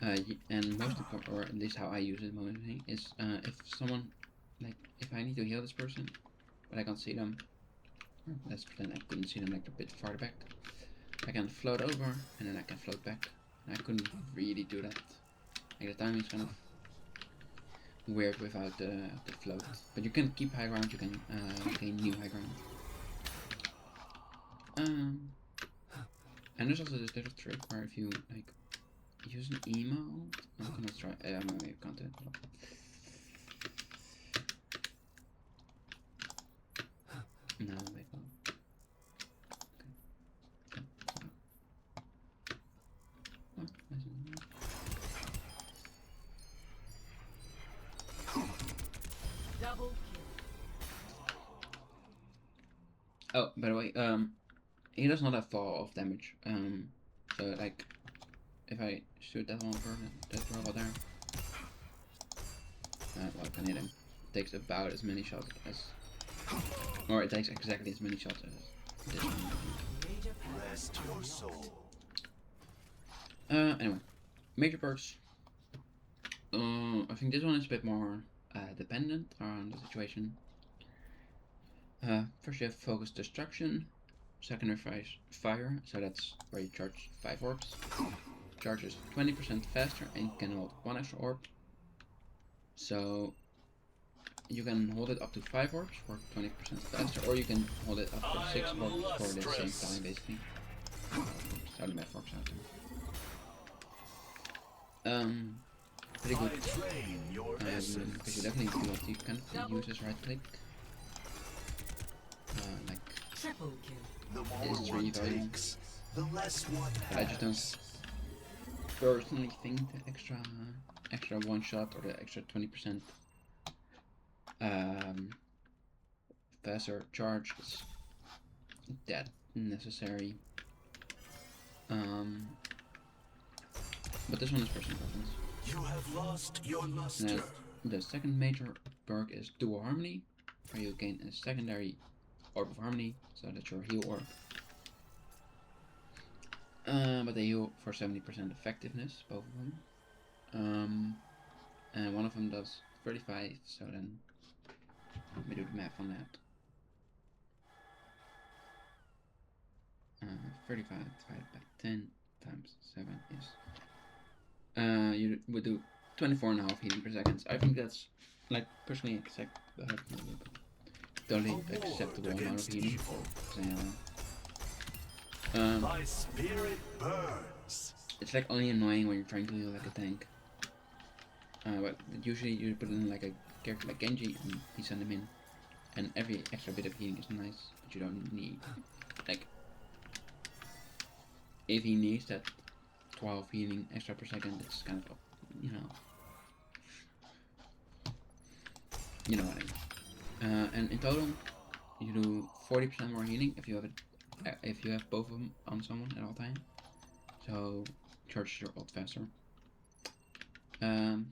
And most important, or at least how I use it mostly, is if someone, like, if I need to heal this person, but I can't see them, let's pretend I couldn't see them like a bit farther back, I can float over, and then I can float back. And I couldn't really do that. Like, the timing is kind of weird without the float. But you can keep high ground, you can gain new high ground. And there's also this little trick where if you, like, use an emote, I'm gonna try, maybe you can't do it. No, wait, oh. Okay. Oh, double kill. oh, by the way, he does not have fall off damage. So like, if I shoot that one person, that robot there, well, I can hit him. It takes about as many shots as, or it takes exactly as many shots as this one. Major power. Rest your soul. Anyway, major perks. I think this one is a bit more dependent on the situation. First you have focused destruction, secondary fire, so that's where you charge 5 orbs. Charges 20% faster and can hold 1 extra orb. So you can hold it up to 5 orbs for 20% faster, or you can hold it up to 6 orbs for the same time, basically. Starting my forks out there. Pretty good. Drain your Because you definitely do what you can use this right click. Like, Triple kill. The more It's one really valuable. takes, the less one but I just don't has. personally think the extra 1 shot or the extra 20% faster charge is that necessary. But this one is personal preference. You have lost your luster. Now, the second major perk is Dual Harmony, where you gain a secondary Orb of Harmony, so that's your heal orb. But they heal for 70% effectiveness, both of them. And one of them does 35, so then let me do the math on that. 35 divided by 10 times 7 is you would do 24.5 healing per second. I think that's, like, personally totally acceptable amount of healing. My spirit burns. It's like only annoying when you're trying to heal like a tank. But usually you put in like a character like Genji and you send him in, and every extra bit of healing is nice, but you don't need, like, if he needs that 12 healing extra per second, it's kind of, you know what I mean. And in total, you do 40% more healing if you have both of them on someone at all times. So charges your ult faster.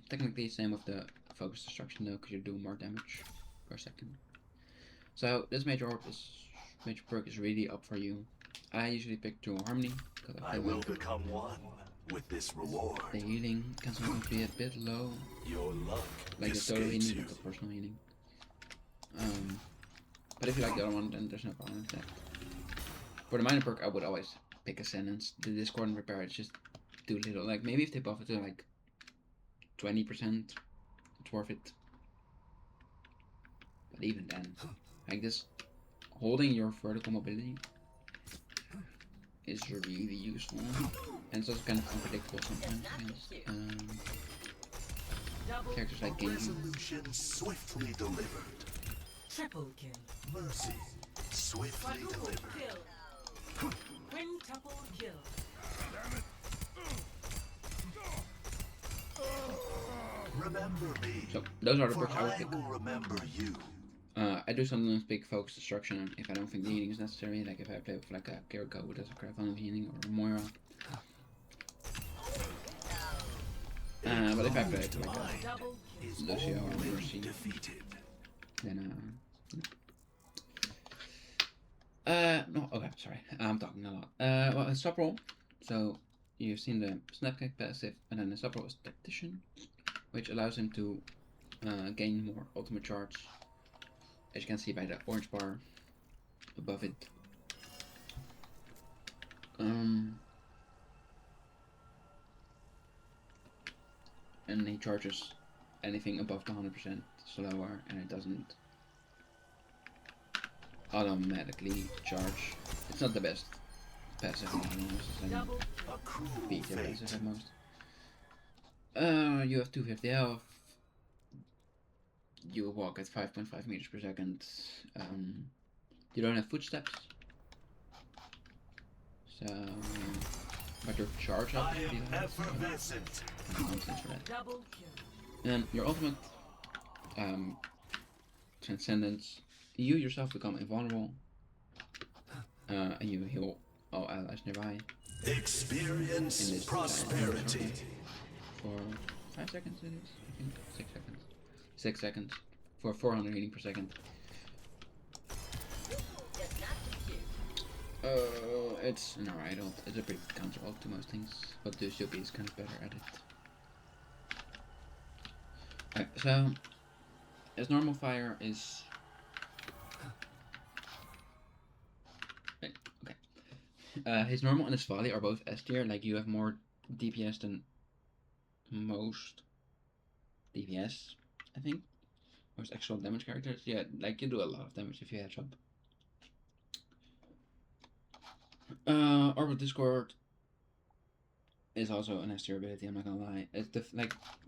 Technically same with the focus destruction though, because you're doing more damage per second. So this major perk is really up for you. I usually pick Dual Harmony because I will become one with this reward. the healing can sometimes be a bit low, Your luck like the total escapes healing, you. not the personal healing. But if you like the other one, then there's no problem with that. For the minor perk, I would always pick Ascendance. The Discord and Repair, it's just too little. Like, maybe if they buff it to like 20%, it's worth it. But even then, like this, holding your vertical mobility is really useful. And it's also kind of unpredictable sometimes against Double characters like Genji. Resolution swiftly delivered. triple kill. Mercy swiftly Quadruple delivered. kill. Quintuple kill. Remember me. So those are the For perks I would I pick. will remember you. I do sometimes pick focus destruction if I don't think the healing is necessary, like if I play with like a Kiriko who does a crap ton of healing, or a Moira. But if I play with like a Double kill. Is Lucio or already Mercy, defeated. then no, okay, sorry, I'm talking a lot. Well, a sub roll. So you've seen the snapkick passive, and then the sub roll is tactician, which allows him to gain more ultimate charge. As you can see by the orange bar above it. And he charges anything above the 100% slower, and it doesn't automatically charge. It's not the best passive in most, Double A cruel beat the fate. passive at most. You have 250 health. You walk at 5.5 meters per second. You don't have footsteps. So, but your charge up I is pretty am high. effervescent. Constant for that. double kill. And your ultimate, Transcendence, you yourself become invulnerable, and you heal all allies nearby Experience in this prosperity. for 5 seconds. It is, I think, 6 seconds. 6 seconds for 400 healing per second. It's no, I don't. It's a pretty counter ult to most things, but the Shubi is kind of better at it. Alright, so his normal fire is okay. His normal and his volley are both S tier. Like you have more DPS than most DPS, I think. Most actual damage characters. Yeah, like you do a lot of damage if you heads up. Orbital Discord is also an S tier ability, I'm not gonna lie. It's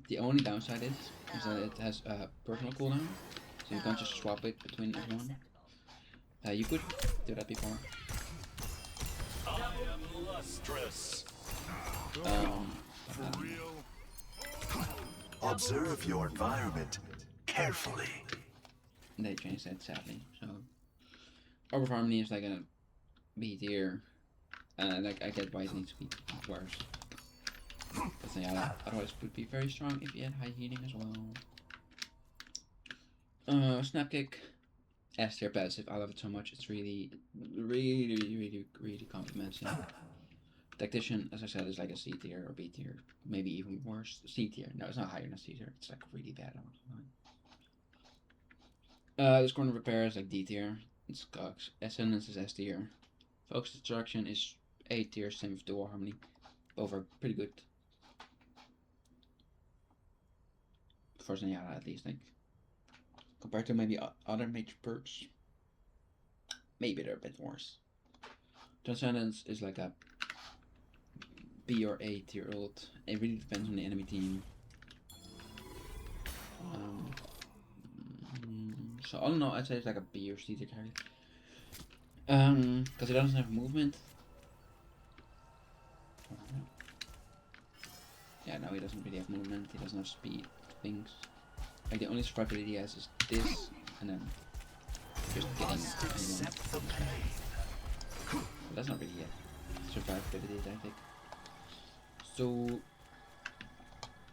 the only downside is that it has a personal cooldown, so you can't just swap it between everyone. You could do that before. I am lustrous. Observe your environment carefully. They changed that sadly. So Orb of Harmony is like a B tier. Like I get why it needs to be worse. But yeah, otherwise it would be very strong if you had high healing as well. Snap Kick, S tier passive. I love it so much. It's really compliments him. Tactician, as I said, is like a C tier or B tier, maybe even worse. C tier. No, it's not higher than C tier. It's like really bad. This corner repair is like D tier. It's Cox. Ascendance is S tier. Focus Destruction is A tier. Same with Dual Harmony. Both are pretty good. For Zenyatta at least, like compared to maybe other major perks, maybe they're a bit worse. Transcendence is like a B or A tier ult. It really depends on the enemy team. So all in all, I'd say it's like a B or C tier carry. Because it doesn't have movement. Yeah, no, he doesn't really have movement. He doesn't have speed. Things. Like the only survivability he has is this, and then just getting Accept the pain. But that's not really a survivability tactic. So,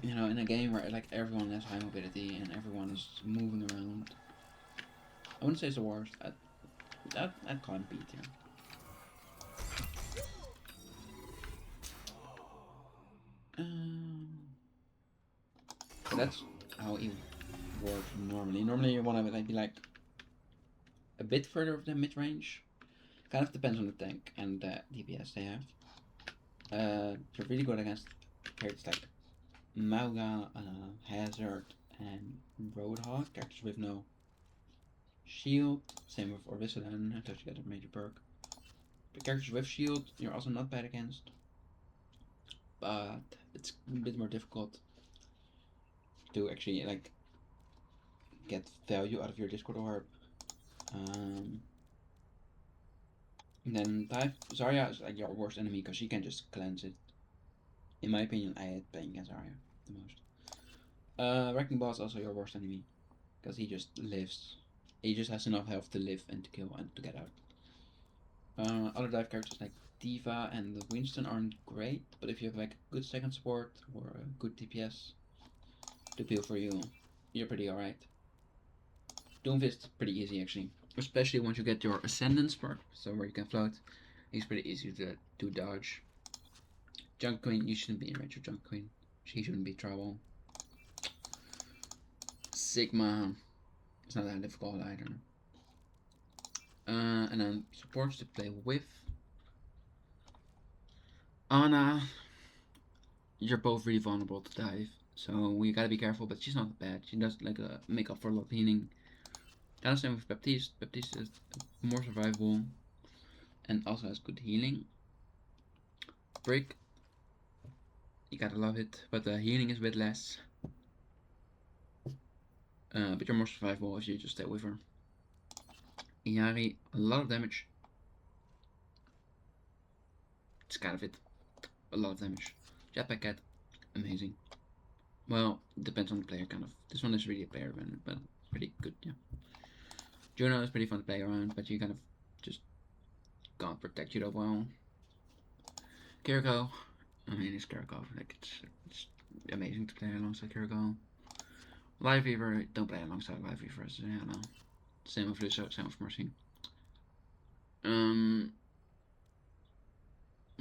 you know, in a game where like everyone has high mobility and everyone is moving around, I wouldn't say it's the worst. I'd call him B tier. But that's how he works normally. Normally you want to like be like a bit further than mid range. Kind of depends on the tank and the DPS they have. They're really good against characters like Mauga, Hazard, and Roadhog, characters with no shield. Same with Orvisilan, until you get a major perk. But characters with shield, you're also not bad against. but it's a bit more difficult to actually like get value out of your Discord orb. And then Dive Zarya is like your worst enemy because she can just cleanse it. In my opinion, I hate playing against Zarya the most. Wrecking Ball is also your worst enemy because he just lives. He just has enough health to live and to kill and to get out. Other dive characters like Diva and Winston aren't great, but if you have like good second support or a good DPS to peel for you, you're pretty alright. Doomfist pretty easy actually, especially once you get your Ascendant spark, so where you can float. He's pretty easy to dodge. Junk Queen, you shouldn't be in range of Junk Queen. She shouldn't be trouble. Sigma, it's not that difficult either. And then supports to play with. Ana, you're both really vulnerable to dive, so we gotta be careful, but she's not bad. She does like make up for a lot of healing. Kind of same with Baptiste. Baptiste is more survivable and also has good healing. Brick, you gotta love it, but the healing is a bit less. But you're more survivable if you just stay with her. Iari, a lot of damage. It's kind of it. A lot of damage. Jetpack Cat, amazing. Well, depends on the player, kind of. This one is really a player event, but pretty good, yeah. Juno is pretty fun to play around, but you kind of just can't protect you that well. Kiriko, I mean, it's Kiriko. Like, it's amazing to play alongside Kiriko. Live Fever, don't play alongside Live Fever, so yeah, no. Same with Lucio, same with Mercy.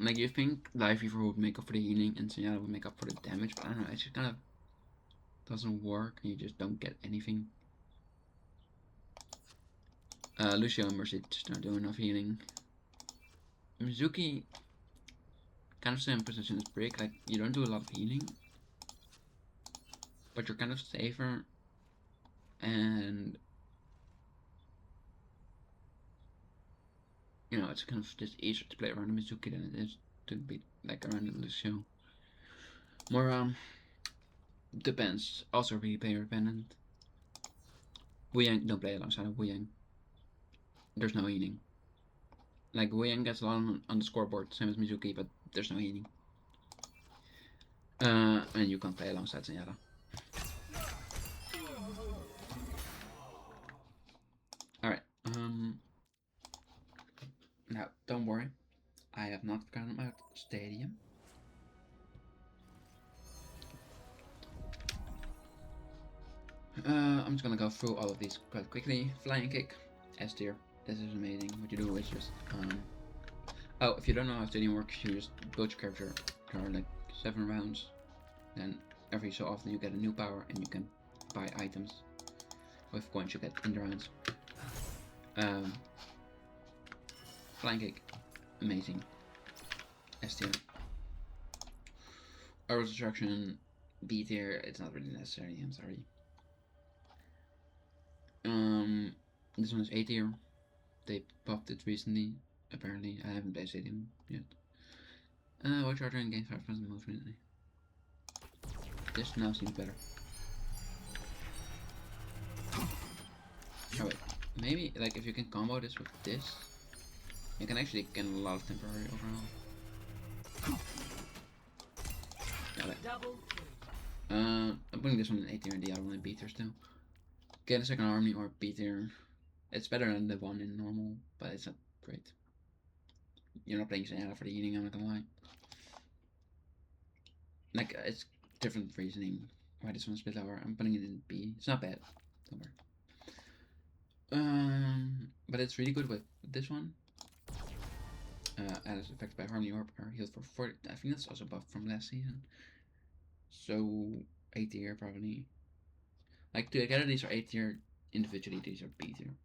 Like, you think Live Fever would make up for the healing and Zenyatta would make up for the damage, but I don't know, it just kind of doesn't work, and you just don't get anything. Lucio and Mercy just don't do enough healing. Mizuki, kind of same position as Brick, like, you don't do a lot of healing, but you're kind of safer, and you know, it's kind of just easier to play around the Mizuki than it is to be like around the Lucio. More depends, also really player dependent. Wu Yang, don't play alongside of Wu Yang. There's no healing. Like, Wu Yang gets a lot on the scoreboard, same as Mizuki, but there's no healing. And you can't play alongside Zenyatta. Alright, now, don't worry. I have not forgotten about Stadium. I'm just gonna go through all of these quite quickly. Flying Kick, S tier. This is amazing. What you do is just, oh, if you don't know how Stadium works, you just build your character. There are like 7 rounds. Then every so often you get a new power and you can buy items with coins you get in the rounds. Flying Kick, amazing. S tier. Arrow Destruction, B tier, it's not really necessary, I'm sorry. This one is A tier. They buffed it recently, apparently. I haven't played Stadium yet. While charging gains 5% movement. This now seems better. Oh wait, maybe like if you can combo this with this, you can actually get a lot of temporary overall. Got it. I'm putting this one in A tier and the other one in B tier still. Get a second army or B tier. It's better than the one in normal, but it's not great. You're not playing Zenyatta for the healing, I'm not gonna lie. Like, it's different reasoning why this one's a bit lower. I'm putting it in B. It's not bad. Don't worry. But it's really good with this one. As affected by Harmony Orb are healed for 40. I think that's also buffed from last season. So, A tier probably. Like, together these are A tier. Individually, these are B tier.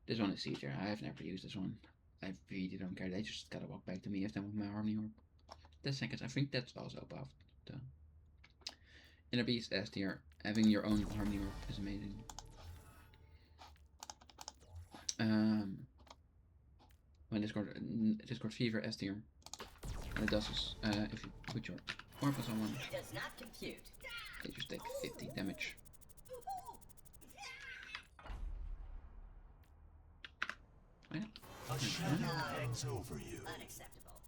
This one is C tier. I have never used this one. I really don't care. They just gotta walk back to me if they want my Harmony Orb. The seconds, I think that's also buffed. Inner Beast S tier. Having your own Harmony Orb is amazing. When Discord Fever S tier. What it does is, if you put your orb on someone, Does not compute. they just take 50 damage. Oh, yeah. A shadow hangs over you. Unacceptable.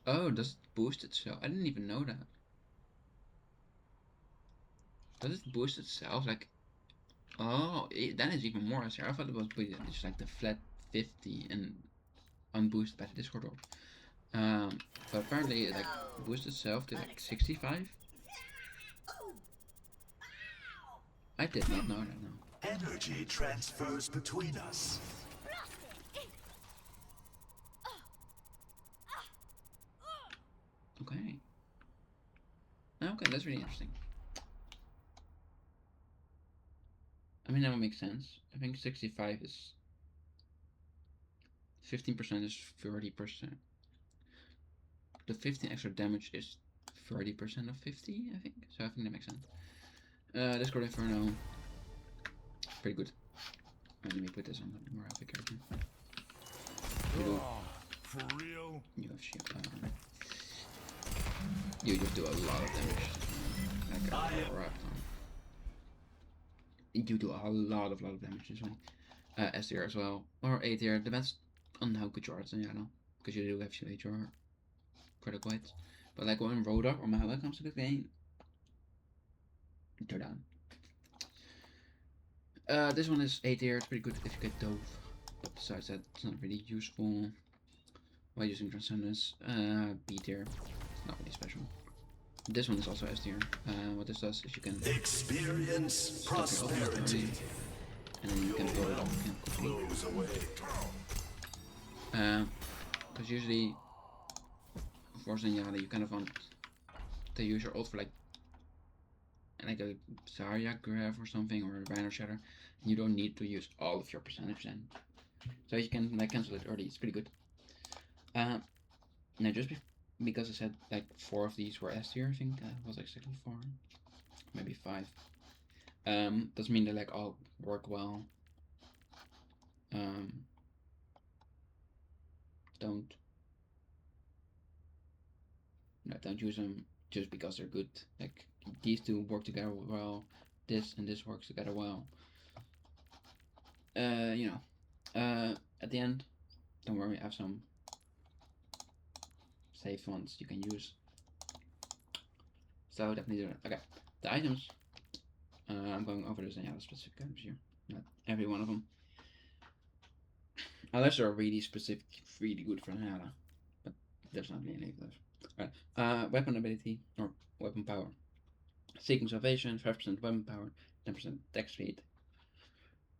Oh, does it boost itself? I didn't even know that. Does it boost itself? Like, oh, that is even more. I thought it was just like the flat 50 and unboosted by the Discord orb. But apparently it like boosts itself to like 65. I did not know that. No. Energy transfers between us. Okay. Okay, that's really interesting. I mean, that would make sense. I think 65 is 15% is 30%. The 15 extra damage is 30% of 50, I think. So I think that makes sense. Discord Inferno. Pretty good. Let me put this on the more healthy character. For real? You have shit. You just do a lot of damage. Like a crap ton. You do a lot of damage this one. S tier as well. Or A tier. Depends on how good you are at Zenyatta. Because you do have your critical hits. But like when Rodok or Mahalo comes to the game, they're down. This one is A tier. It's pretty good if you get Dove. But besides that, it's not really useful while using Transcendence. B tier. It's not really special. This one is also S tier. What this does is you can experience prosperity. And then you can build it up again quickly. Because usually for Zenyatta you kind of want to use your ult for like a Zarya grab or something, or a Rhino Shatter, and you don't need to use all of your percentage then. So you can like cancel it early. It's pretty good. Now just because I said like 4 of these were S tier, I think that was exactly 4, maybe 5. Doesn't mean they like all work well. Don't use them just because they're good. Like these two work together well. This and this works together well. You know. At the end, don't worry, I have some saved ones you can use. So definitely do that. Okay, the items. I'm going over the Zenyatta specific items here. Not every one of them. Unless they're really specific, really good for Zenyatta. But there's not really any of those. Alright. Weapon ability or weapon power. Seeking Salvation, 5% weapon power, 10% attack speed.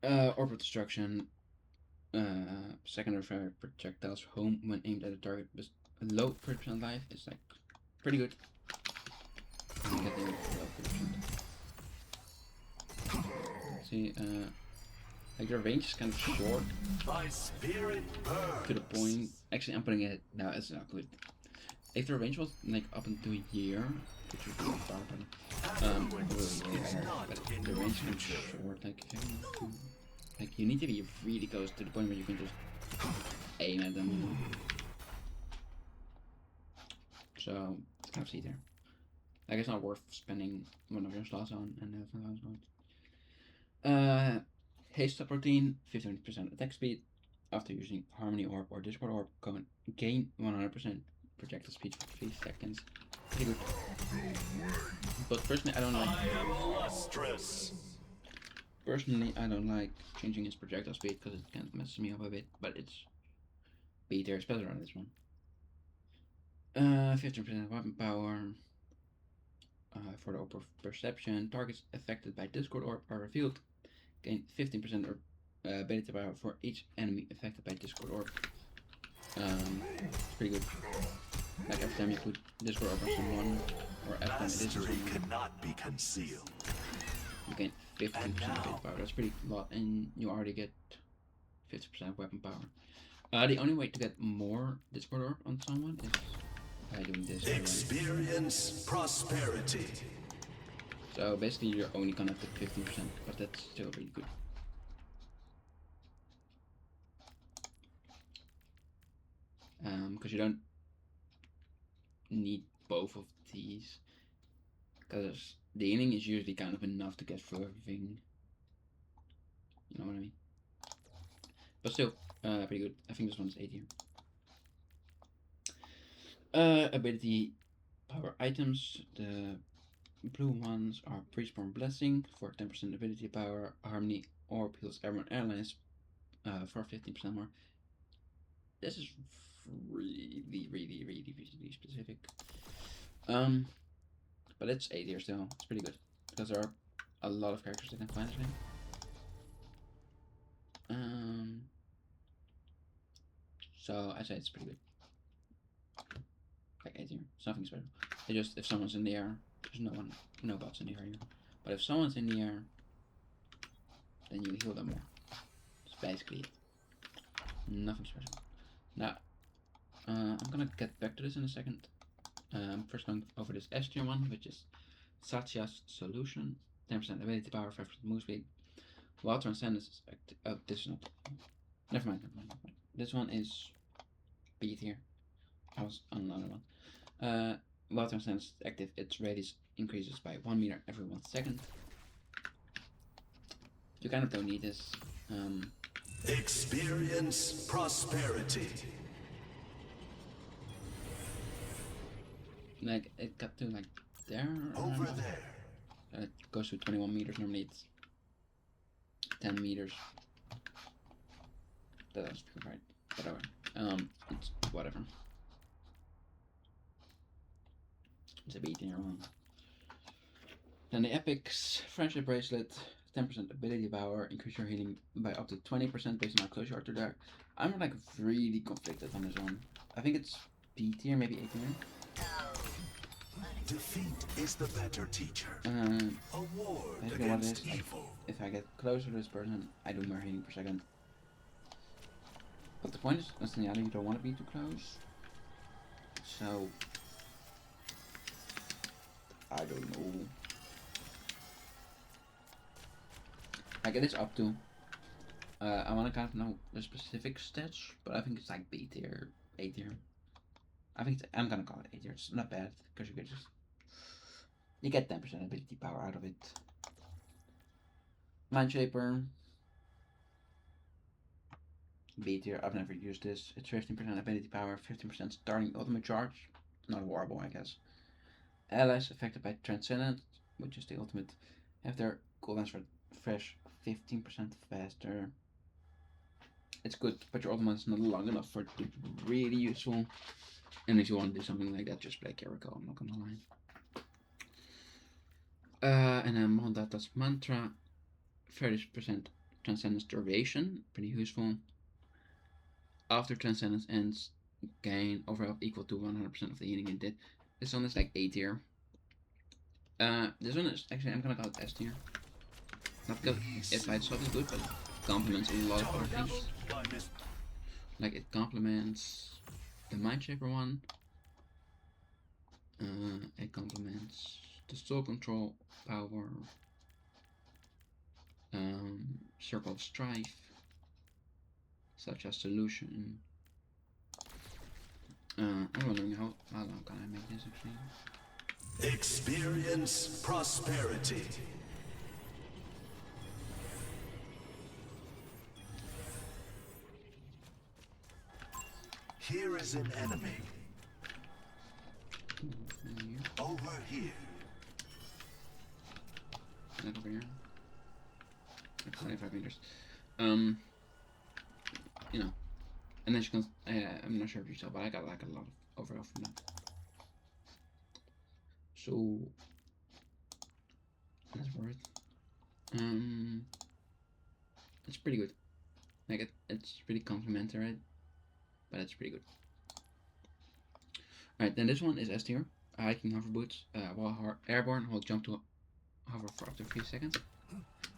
Orb of Destruction. Secondary fire projectiles home when aimed at a target with a low 30% life is like pretty good. I'm getting low 30%. See, like the range is kind of short. My spirit burns. To the point. Actually, I'm putting it now. It's not good. If the range was like up into a year, which would be far better. But the range is kind of short. Like you need to be really close to the point where you can just aim at them. So it's kind of see there. Like it's not worth spending one of your slots on, and that's not how it's going. Haste protein, 15% attack speed. After using Harmony Orb or Discord Orb, gain 100% projectile speed for 3 seconds. Pretty good. But personally, I don't like. I am illustrious. Personally, I don't like changing his projectile speed because it kind of messes me up a bit. But it's B tier. It's better on this one. 15% weapon power. For the Orb of Perception, targets affected by Discord Orb are revealed. Gain 15% ability power for each enemy affected by Discord Orb. It's pretty good. Like every time you put Discord Orb on someone, or every time it is on someone, cannot be concealed. you gain 15% ability power. That's pretty lot, and you already get 50% weapon power. The only way to get more Discord Orb on someone is by doing this. Experience prosperity. So basically, you're only gonna have to 15%, but that's still really good. because you don't need both of these, because the healing is usually kind of enough to get through everything. You know what I mean? But still, pretty good. I think this one's 8 here. Ability power items. The blue ones are Priestborn Blessing for 10% ability power, Harmony Orb heals everyone allies for 15% more. This is really specific. But it's 8 here still. It's pretty good because there are a lot of characters that can find this thing. So I say it's pretty good. Like 8 here. It's nothing special. It's just if someone's in the air, there's no bots in the air here. But if someone's in the air, then you heal them more. That's basically it. Nothing special. Now, I'm gonna get back to this in a second. First going over this S tier one, which is Satya's Solution. 10% ability power, 5% move speed. While Transcendence is active. Oh, this is not. Never mind. This one is B tier. I was on another one. While Transcendence is active, its radius increases by 1 meter every 1 second. You kind of don't need this. Experience prosperity. Like, it got to like there. Over there. It goes to 21 meters. Normally it's 10 meters. That's right. Whatever. It's whatever. It's a beat in your one. Then the Epic's Friendship Bracelet, 10% ability power, increase your healing by up to 20% based on how close you are to there. I'm like really conflicted on this one. I think it's B tier, maybe A tier. Defeat is the better teacher. Award Basically what it against is, like, evil. if I get closer to this person, I do more healing per second. But the point is, as Zenyatta, you don't want to be too close. So, I don't know. Like, it is up to. I want to kind of know the specific stats, but I think it's like B tier, A tier. I think I'm gonna call it A tier. It's not bad because you get 10% ability power out of it. Mind Shaper. B tier. I've never used this. It's 15% ability power, 15% starting ultimate charge. Not horrible, I guess. Allies affected by Transcendent, which is the ultimate, have their cooldowns refresh 15% faster. It's good, but your ultimate is not long enough for it to be really useful. And if you want to do something like that, just play Kiriko, I'm not gonna lie. And then Mondata's Mantra, 30% Transcendence duration, pretty useful. After Transcendence ends, gain overall equal to 100% of the healing you did. This one is like A tier. This one is actually, I'm gonna call it S tier. Not because its fight stuff is good, but it complements a lot of other things. Like it complements the Mind Shaper one. It complements the Soul Control power. Circle of Strife. Such as Solution. I'm wondering how long can I make this actually? Experience prosperity. Here is an enemy. Over here. Like over here. Like 25 meters. You know. And then she comes. I'm not sure if you saw, but I got like a lot of overall from that. So that's worth it. It's pretty good. Like it's pretty complimentary, but it's pretty good. Alright, then this one is S tier. Hiking hover boots. While airborne, hold jump to hover for up to 3 seconds.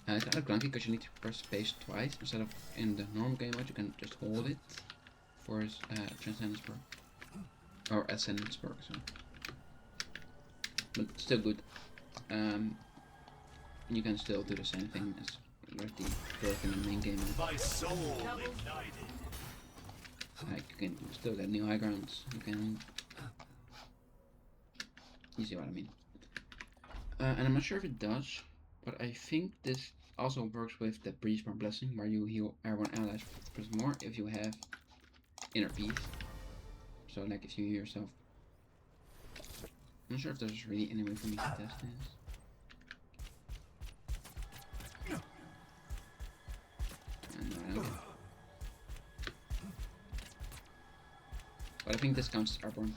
It's kind of clunky because you need to press space twice instead of in the normal game mode. You can just hold it for his Transcendence perk or Ascendance perk. So, but still good. You can still do the same thing as already work in the main game mode. My soul ignited. Like you can still get new high grounds. You see what I mean? And I'm not sure if it does, but I think this also works with the Breeze More Blessing, where you heal airborne allies plus more if you have inner peace. So like if you heal yourself. I'm not sure if there's really any way for me to test this. No, I don't get it. But I think this counts as airborne.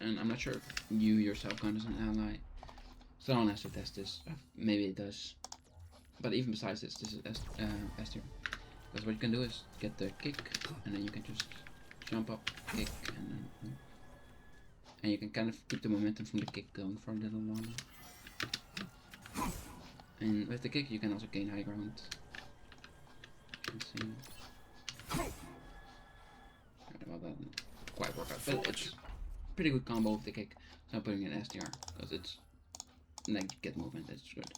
And I'm not sure if you yourself count as an ally. So no one has to test this. Maybe it does. But even besides this, this is S tier. Because what you can do is get the kick, and then you can just jump up, kick, and then... And you can kind of keep the momentum from the kick going for a little longer. And with the kick you can also gain high ground. You can see. Well, that didn't quite work out, but it's a pretty good combo with the kick. So I'm putting it in STR, because it's like get movement, it's good.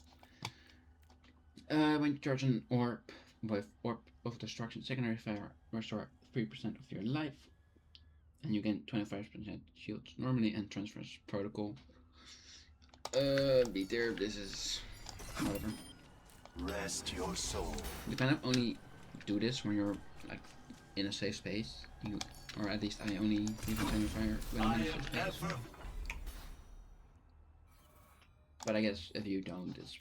When you charge an orb with Orb of Destruction, secondary fire, restore 3% of your life. And you gain 25% shields normally and transfers protocol. Be there, this is whatever. Rest your soul. You kind of only do this when you're like in a safe space. You, or at least I only use secondary fire when I'm in a safe space. But I guess if you don't, it's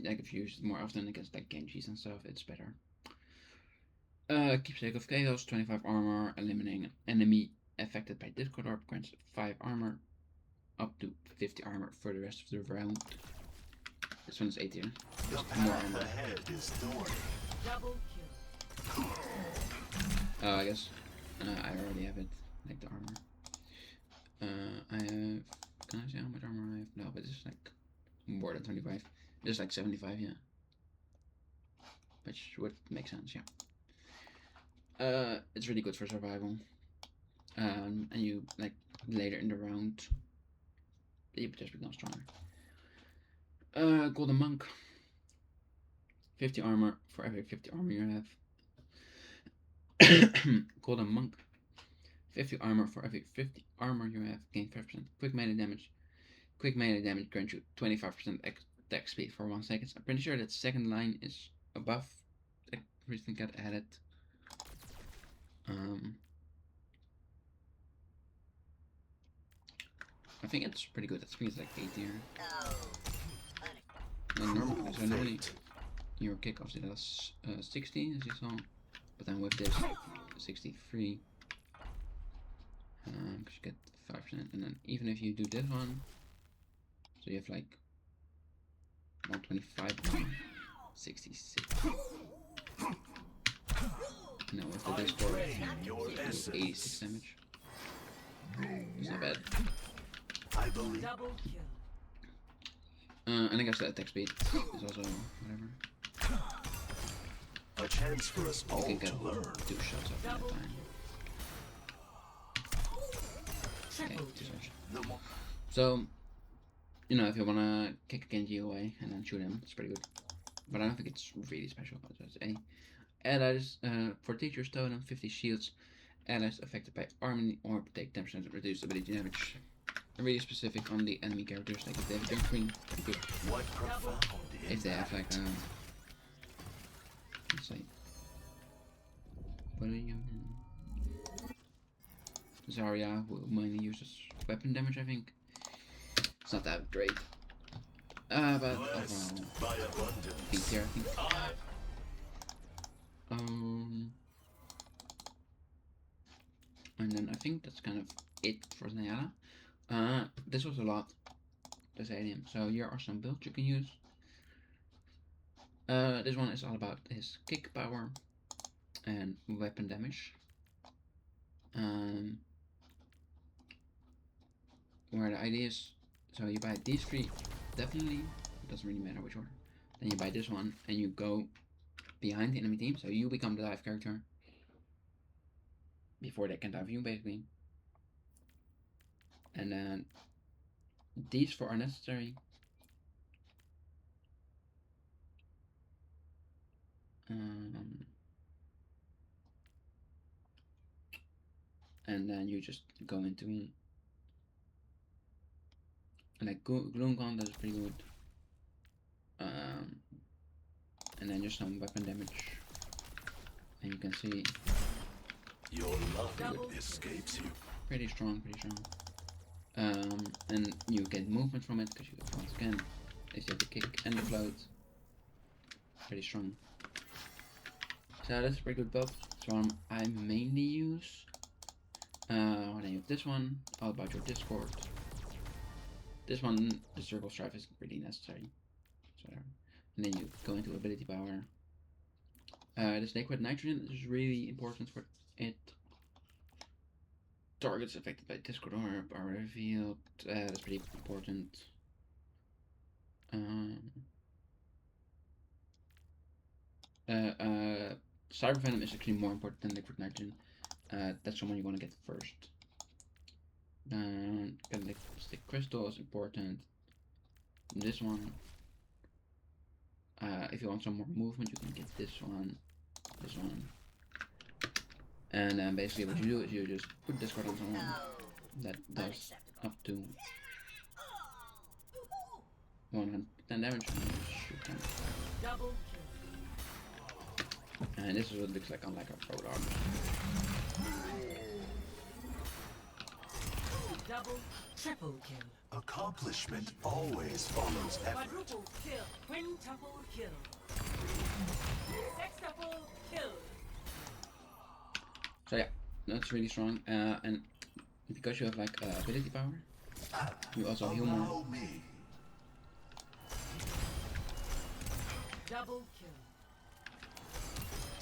like if you use it more often against like Genjis and stuff, it's better. Keepsake of Chaos, 25 armor, eliminating an enemy affected by Discord Orb, grants 5 armor, up to 50 armor for the rest of the round. This one is 8 tier. The More path armor. ahead is thorny. Double kill. I guess I already have it, like the armor. I have, can I say how much armor I have? No, but it's like more than 25. It's like 75, yeah. Which would make sense, yeah. It's really good for survival. And you, like, later in the round, you just become stronger. Golden Monk. 50 armor for every 50 armor you have. Golden Monk. 50 armor for every 50 armor you have. Gain 5% quick melee damage. Quick melee damage grants you 25% attack speed for 1 second. I'm pretty sure that second line is above. I recently got added. I think it's pretty good. I think it's like 8 tier. Normally your kick obviously does 60 as you saw, but then with this 63, because you get 5%, and then even if you do this one, so you have like 125, 66. No, with the Discord, you do 86 damage. It's not bad. I believe. Double kill. And I guess the attack speed is also whatever. A chance for us all You can to get learn. 2 shots off at a time. Okay, Triple 2 kill. shots. The mo- So, you know, if you wanna kick a Genji away and then shoot him, it's pretty good. But I don't think it's really special. It's A. Allies, for teachers totem, 50 shields. Allies affected by army or take 10% reduced ability damage. Really specific on the enemy characters, like if they have a jump screen, pretty good. What profound If they have like, let's say, what are you? Zarya, who mainly uses weapon damage, I think. It's not that great. But blessed overall, by abundance. B tier, I think. And then I think that's kind of it for Zenyatta. This was a lot, the stadium. So here are some builds you can use. This one is all about his kick power and weapon damage. Where the idea is, so you buy these 3, definitely, it doesn't really matter which order. Then you buy this one and you go behind the enemy team, so you become the dive character before they can dive you, basically. And then these 4 are necessary. and then you just go into like Gloom Gun, that's pretty good. And then just some weapon damage, and you can see Your love escapes you. pretty strong. And you get movement from it because you once again, if you have the kick and the float, pretty strong. So that's a pretty good build. So I mainly use. When I use this one, all about your Discord. This one, the circle strife is really necessary. So, and then you go into ability power. This liquid nitrogen is really important for it. Targets affected by Discord orb are revealed. That's pretty important. Cyber Venom is actually more important than liquid nitrogen. That's the one you want to get first. Stick crystal is important. This one. If you want some more movement, you can get this one. And then basically what you do is you just put Discord on someone that does up to 110 damage and you shoot them. Double kill. And this is what it looks like on like a pro armor. Double, triple kill. Accomplishment always follows effort. Quadruple kill. Quintuple kill. Sextuple kill. So yeah, that's really strong. And because you have like ability power, you also heal more. Allow me. Double kill.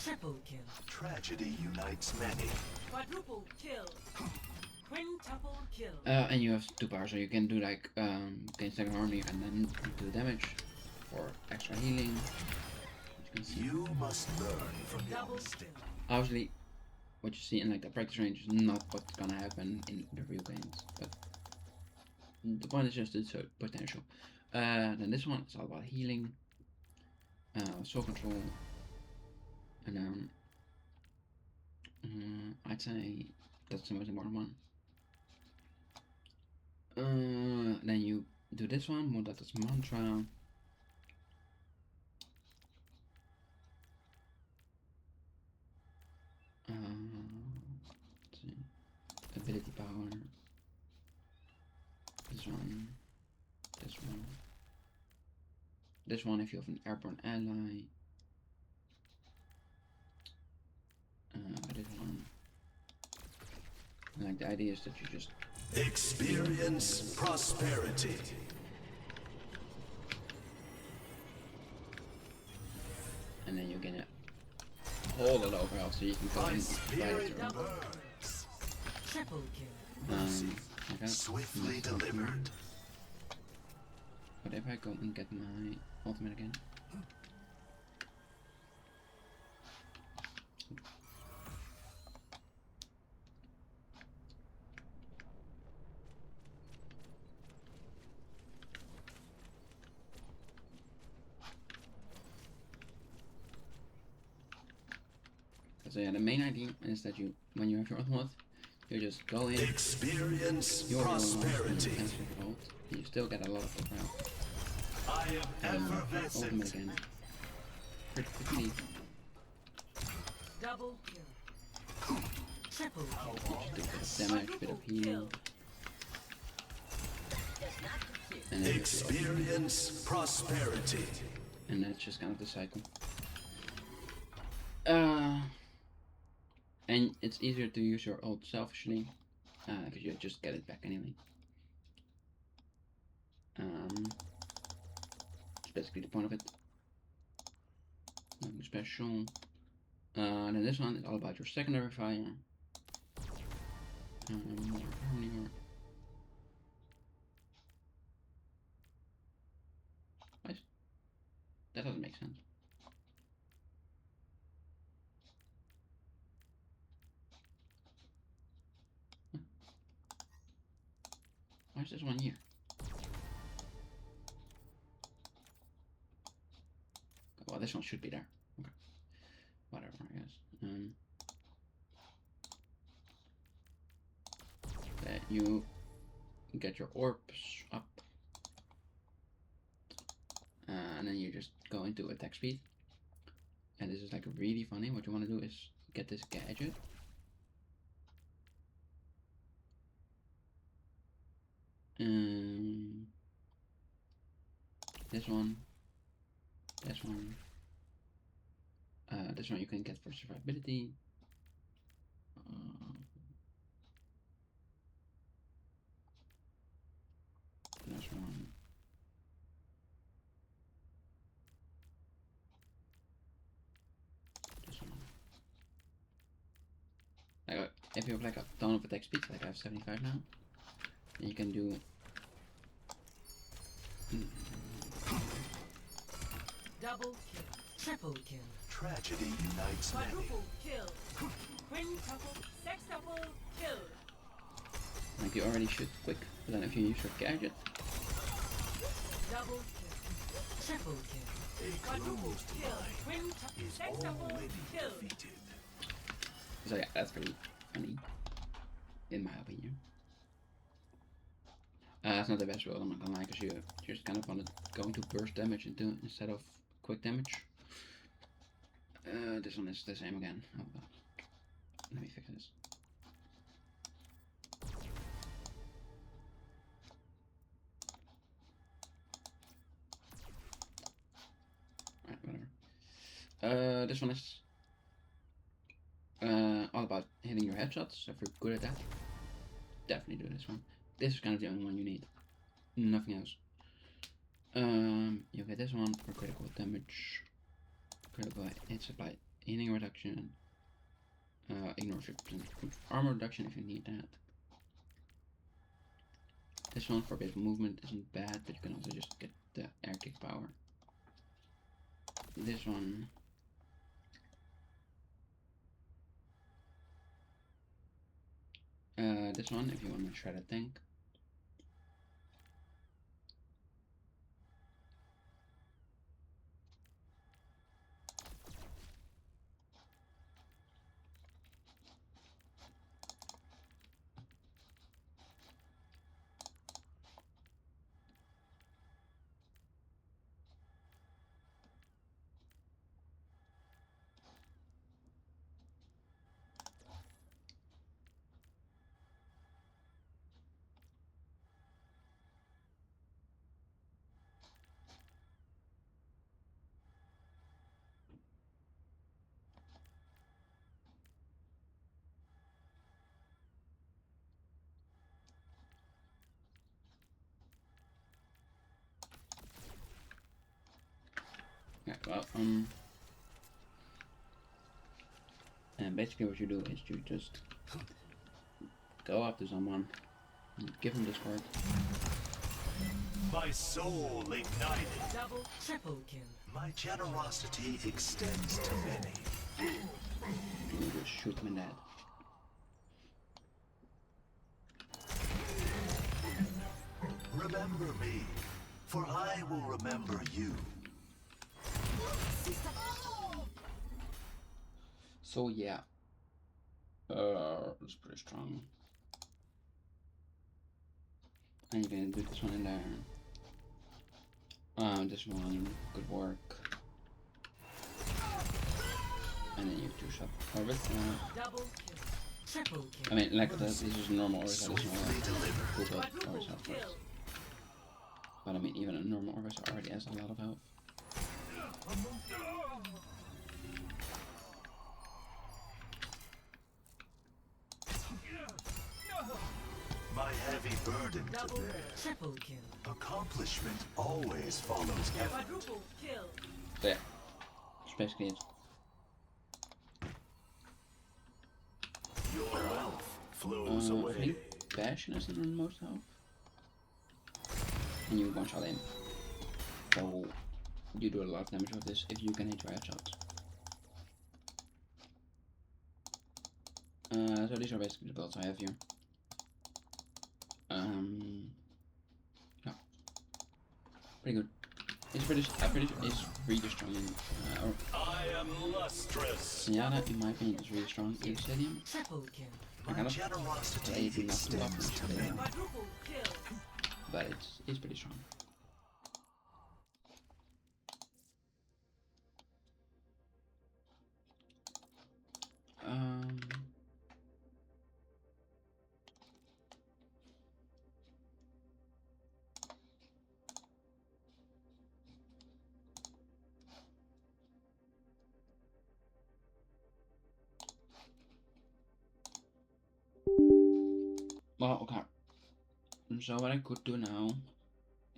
Triple kill. Tragedy unites many. Quadruple kill. Quintuple kill. And you have 2 powers, so you can do like gain second army and then do damage for extra healing. You must learn from your Double mistakes. kill. Obviously, what you see in like the practice range is not what's gonna happen in the real games, but the point is just it's a potential. Then this one is all about healing, soul control, and then I'd say that's the most important one. Then you do this one, Mudata's mantra. Let's see. Ability power. This one. This one. This one if you have an airborne ally. This one. Like the idea is that you just Experience prosperity. and then you get it hold it over health so you can go My in and fight spirit it through. burns. Triple kill. Okay. Swiftly delivered. But if I go and get my ultimate again. So yeah, the main idea is that you, when you have your ultimate, you just go in, Experience your prosperity. and your ult, and you still get a lot of health. I am Ultimate effervescent. again. Pretty quickly, Double kill. Triple kill. just do a bit of damage, bit of healing, and then you Experience prosperity. and that's just kind of the cycle. And it's easier to use your ult selfishly, because you just get it back anyway. That's basically the point of it. Nothing special. Then this one is all about your secondary fire. More harmony work. What? That doesn't make sense. Why is this one here? Well, this one should be there. Okay. Whatever, I guess. you get your orbs up, and then you just go into attack speed. And this is like really funny. What you want to do is get this gadget. This one. This one. This one you can get for survivability. This one. This one. Like, if you have like a ton of attack speed, like I have 75 now, then you can do. Double kill. Triple kill. Tragedy unites many. Quadruple kill. Quintuple, sextuple kill. Like you already shoot quick, but then if you use your gadget, Double kill. Triple kill. A Quadruple closed kill. mind Quintuple, is sextuple already kill. defeated. so yeah, that's pretty funny, in my opinion. It's not the best build, I'm not gonna lie, because you just kind of want to go into burst damage instead of quick damage. This one is the same again. Oh, let me fix this. Alright, whatever. This one is all about hitting your headshots. So if you're good at that, definitely do this one. This is kind of the only one you need. Nothing else. You get this one for critical damage, critical hit supply, healing reduction, ignore 50% armor reduction if you need that. This one for basic movement isn't bad, but you can also just get the air kick power. This one. This one if you want to shred a tank. Yeah, well, and basically what you do is you just go up to someone, and give him this card. My soul ignited. Double, triple kill. My generosity extends to many. And you just shoot him in the head. Remember me, for I will remember you. So yeah, it's pretty strong. And you can do this one in there. This one, good work. And then you have 2 shot orbit. Double kill. Triple kill. I mean, like this is normal orbit, that is Swiftly not delivered. cool build Quadruple orbit of course. kill. But I mean, even a normal orbit already has a lot of health. My heavy burden to Double, bear. triple kill. Accomplishment always follows effort. Quadruple kill. So yeah, that's basically it. Your wealth flows I away. think Passion is the most health. And you one shot in. So you do a lot of damage with this if you can hit your headshots. So these are basically the builds I have here. Yeah, pretty good. It's really strong in, I am lustrous. Zenyatta, in my opinion, is really strong in Stadium. Triple kill. I kind of generosity played not too often extends to today, many. Quadruple kill. but it's pretty strong. Um, well, okay. So what I could do now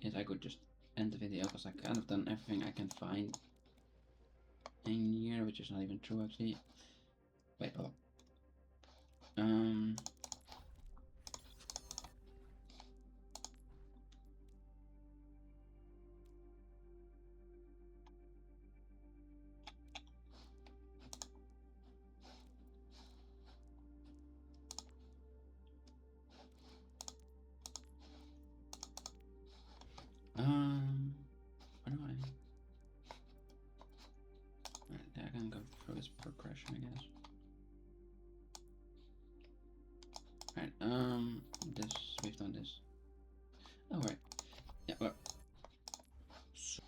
is I could just end the video because I kind of done everything I can find in here, which is not even true actually. Wait, hold up. Um, where do I? Right, I can go through this progression, I guess. Right, this, we've done this. Oh, right. Yeah, well. So,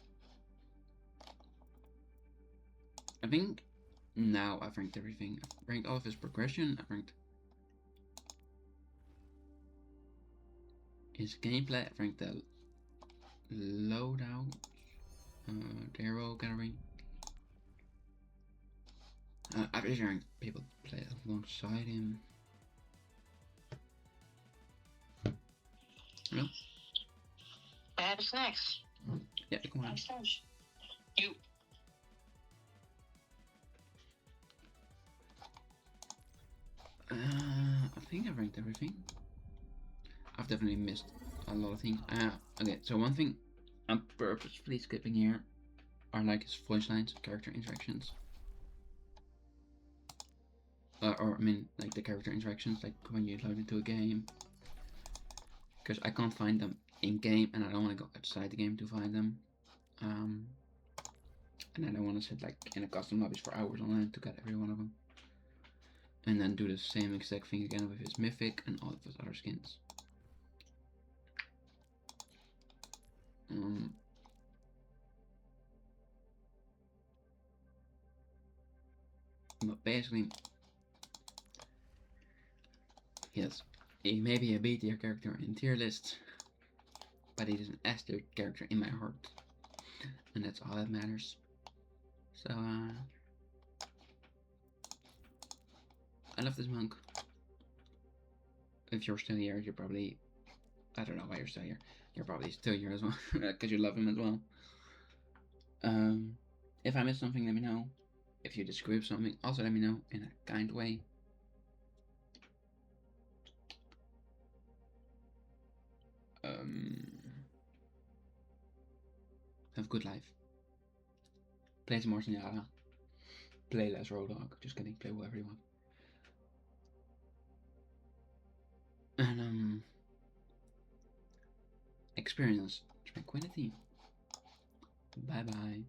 I think now I've ranked everything. I've ranked all of his progression, I've ranked his gameplay, I've ranked the loadout, the hero gallery. I've just ranked people play alongside him. Hello? I have snacks. Yeah, come on. Downstairs. You. I think I've ranked everything. I've definitely missed a lot of things. Okay, so one thing I'm purposefully skipping here are like his voice lines, character interactions. Or I mean, like the character interactions, like when you load into a game. Because I can't find them in game, and I don't want to go outside the game to find them. And I don't want to sit like in a custom lobbies for hours online to get every one of them. And then do the same exact thing again with his mythic and all of his other skins. But basically, yes, he may be a B tier character in tier lists, but he is an S tier character in my heart, and that's all that matters. So, I love this monk. If you're still here, you're probably, I don't know why you're still here. You're probably still here as well, because you love him as well. If I missed something, let me know. If you disagree with something, also let me know in a kind way. Have a good life. Play some more Zenyatta. Play less Roadhog. Just kidding. Play whatever you want. And experience tranquility. Bye bye.